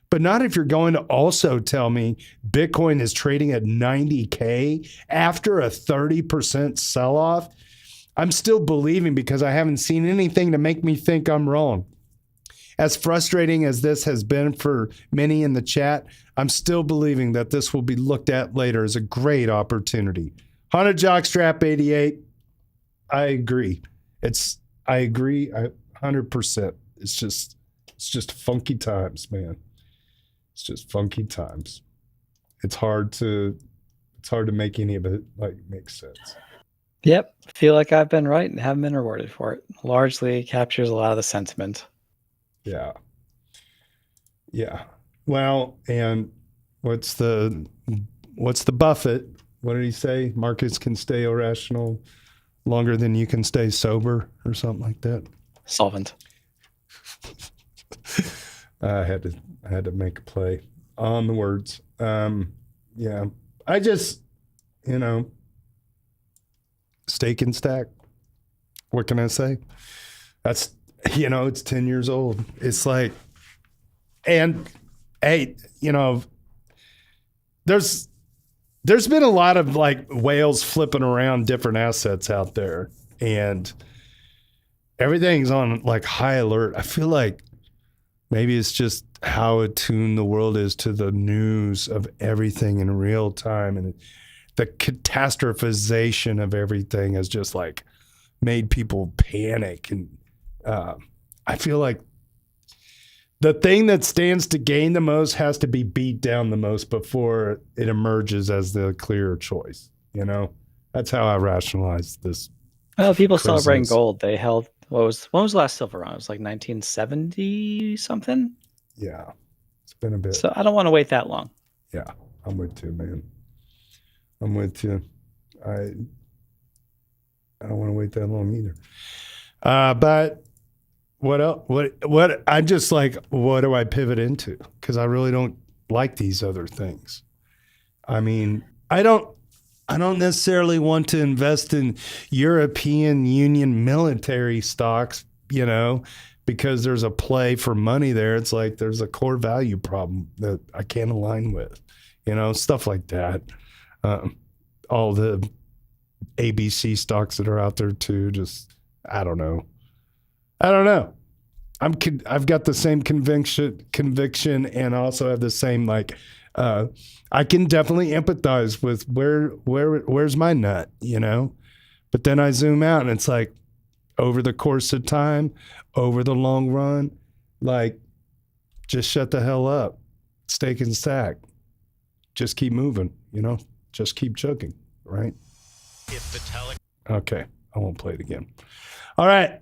But not if you're going to also tell me Bitcoin is trading at 90K after a 30% sell-off. I'm still believing because I haven't seen anything to make me think I'm wrong. As frustrating as this has been for many in the chat, I'm still believing that this will be looked at later as a great opportunity. Haunted Jockstrap 88, I agree. I agree 100%. It's just funky times, man. It's just funky times. It's hard to make any of it like make sense. Yep. Feel like I've been right and haven't been rewarded for it. Largely captures a lot of the sentiment. Yeah. Yeah. Well, and what's the Buffett? What did he say? Markets can stay irrational longer than you can stay sober or something like that. Solvent. I had to make a play on the words. Yeah. I just, stake and stack. What can I say? That's, it's 10 years old. It's like, and hey, there's been a lot of like whales flipping around different assets out there, and everything's on like high alert. I feel like maybe it's just how attuned the world is to the news of everything in real time, and the catastrophization of everything has just like made people panic. And I feel like the thing that stands to gain the most has to be beat down the most before it emerges as the clearer choice. That's how I rationalize this. Well, people Christmas. celebrating gold. They held, when was the last silver run? It was like 1970 something. Yeah, it's been a bit. So I don't want to wait that long. Yeah, I'm with you, man. I'm with you. I don't want to wait that long either. But what else? What I'm just like, what do I pivot into? Because I really don't like these other things. I mean, I don't necessarily want to invest in European Union military stocks, because there's a play for money there. It's like there's a core value problem that I can't align with, stuff like that. All the ABC stocks that are out there too, just, I don't know. I've got the same conviction, and also have the same I can definitely empathize with where's my nut, But then I zoom out, and it's like over the course of time, over the long run, like just shut the hell up, stake and stack, just keep moving, just keep chugging, right? Okay, I won't play it again. All right.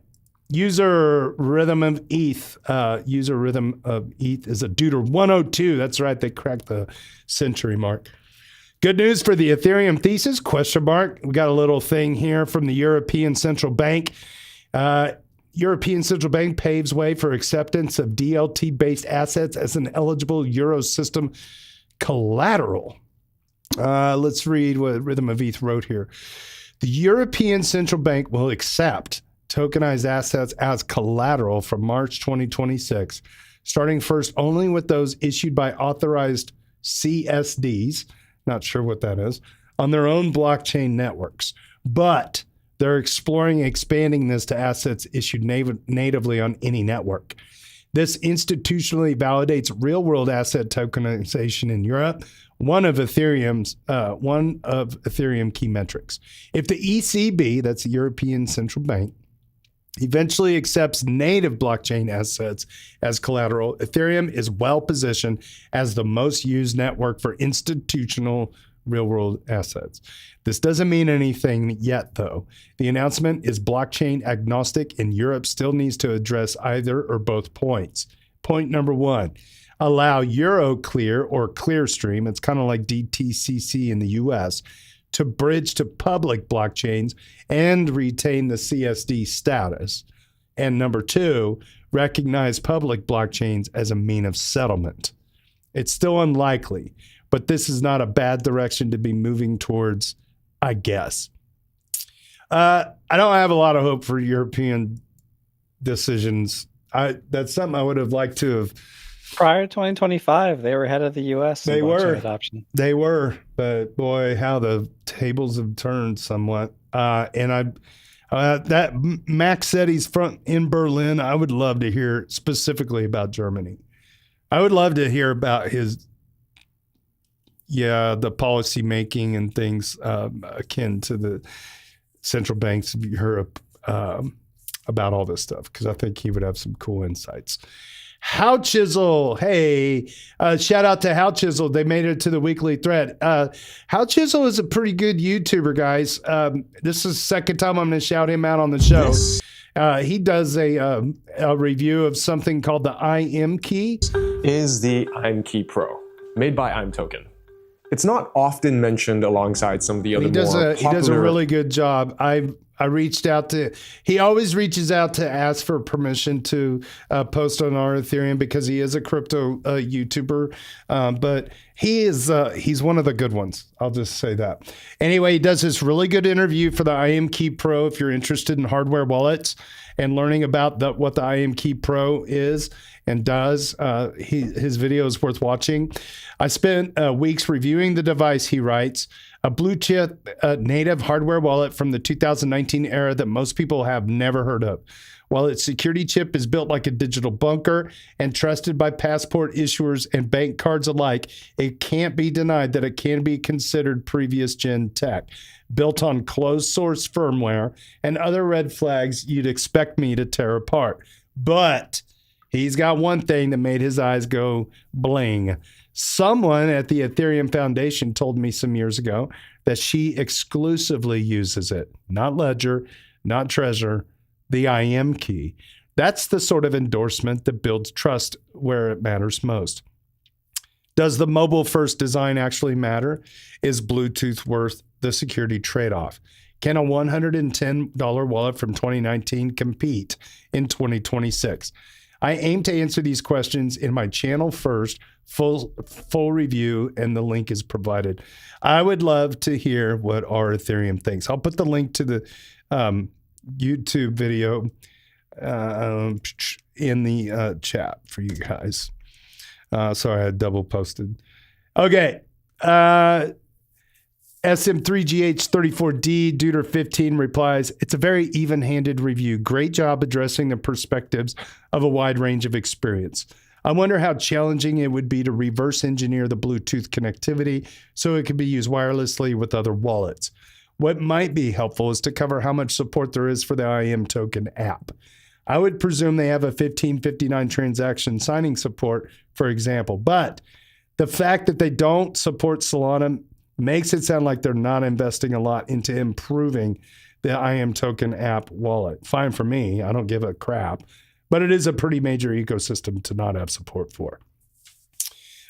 User Rhythm of ETH. User Rhythm of ETH is a Deuter 102. That's right. They cracked the century mark. Good news for the Ethereum thesis, ? We got a little thing here from the European Central Bank. European Central Bank paves way for acceptance of DLT-based assets as an eligible Euro system collateral. Let's read what Rhythm of ETH wrote here. The European Central Bank will accept tokenized assets as collateral from March 2026, starting first only with those issued by authorized CSDs, not sure what that is, on their own blockchain networks. But they're exploring expanding this to assets issued natively on any network. This institutionally validates real-world asset tokenization in Europe, one of Ethereum's key metrics. If the ECB, that's the European Central Bank, eventually accepts native blockchain assets as collateral, Ethereum is well positioned as the most used network for institutional real-world assets. This doesn't mean anything yet, though. The announcement is blockchain agnostic, and Europe still needs to address either or both points. Point number one, allow Euroclear or Clearstream, it's kind of like DTCC in the US, to bridge to public blockchains and retain the CSD status. And number two, recognize public blockchains as a mean of settlement. It's still unlikely, but this is not a bad direction to be moving towards, I guess. I don't have a lot of hope for European decisions. That's something I would have liked to have. Prior to 2025, they were ahead of the U.S. in They blockchain were. adoption. They were, but boy, how the tables have turned somewhat. And that Max said he's in Berlin. I would love to hear specifically about Germany. I would love to hear about the policy making and things akin to the central banks of Europe about all this stuff, because I think he would have some cool insights. How Chisel, hey, shout out to How Chisel. They made it to the weekly thread. How Chisel is a pretty good YouTuber, guys. This is the second time I'm going to shout him out on the show. He does a review of something called the IM Key. Is the IM Key Pro, made by ImToken. It's not often mentioned alongside some of the other He does a really good job. I reached out to, he always reaches out to ask for permission to post on our Ethereum because he is a crypto YouTuber. But he's one of the good ones. I'll just say that. Anyway, he does this really good interview for the IM Key Pro if you're interested in hardware wallets and learning about what the IM Key Pro is and does. His video is worth watching. I spent weeks reviewing the device, he writes. A blue chip native hardware wallet from the 2019 era that most people have never heard of. While its security chip is built like a digital bunker and trusted by passport issuers and bank cards alike, it can't be denied that it can be considered previous gen tech, built on closed source firmware and other red flags you'd expect me to tear apart. But he's got one thing that made his eyes go bling. Someone at the Ethereum Foundation told me some years ago that she exclusively uses it. Not Ledger, not Trezor, the IM Key. That's the sort of endorsement that builds trust where it matters most. Does the mobile-first design actually matter? Is Bluetooth worth the security trade-off? Can a $110 wallet from 2019 compete in 2026? I aim to answer these questions in my channel first, full review, and the link is provided. I would love to hear what our Ethereum thinks. I'll put the link to the YouTube video in the chat for you guys. Sorry, I had double posted. Okay. SM3GH34D Duder 15 replies, it's a very even-handed review. Great job addressing the perspectives of a wide range of experience. I wonder how challenging it would be to reverse engineer the Bluetooth connectivity so it could be used wirelessly with other wallets. What might be helpful is to cover how much support there is for the IM token app. I would presume they have a 1559 transaction signing support, for example, but the fact that they don't support Solana makes it sound like they're not investing a lot into improving the IM token app wallet. Fine for me. I don't give a crap. But it is a pretty major ecosystem to not have support for.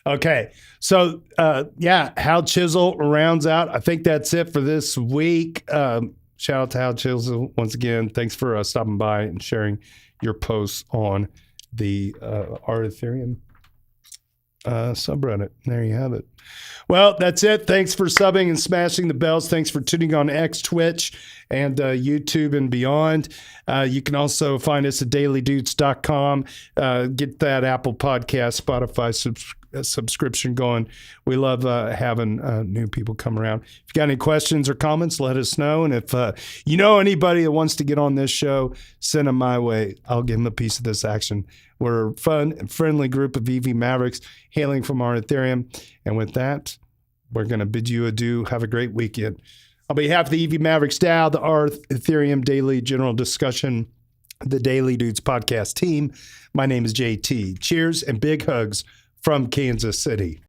Okay. So, Hal Chisel rounds out. I think that's it for this week. Shout out to Hal Chisel once again. Thanks for stopping by and sharing your posts on the our Ethereum. subreddit. There you have it. Well, that's it. Thanks for subbing and smashing the bells. Thanks for tuning on X, Twitch, and YouTube and beyond. You can also find us at dailydoots.com. Get that Apple Podcast, Spotify subscription going. We love having new people come around. If you got any questions or comments, let us know. And if you know anybody that wants to get on this show, send them my way. I'll give them a piece of this action. We're a fun and friendly group of EV Mavericks hailing from our Ethereum. And with that, we're going to bid you adieu. Have a great weekend. On behalf of the EV Mavericks DAO, our Ethereum Daily General Discussion, the Daily Dudes podcast team, my name is JT. Cheers and big hugs from Kansas City.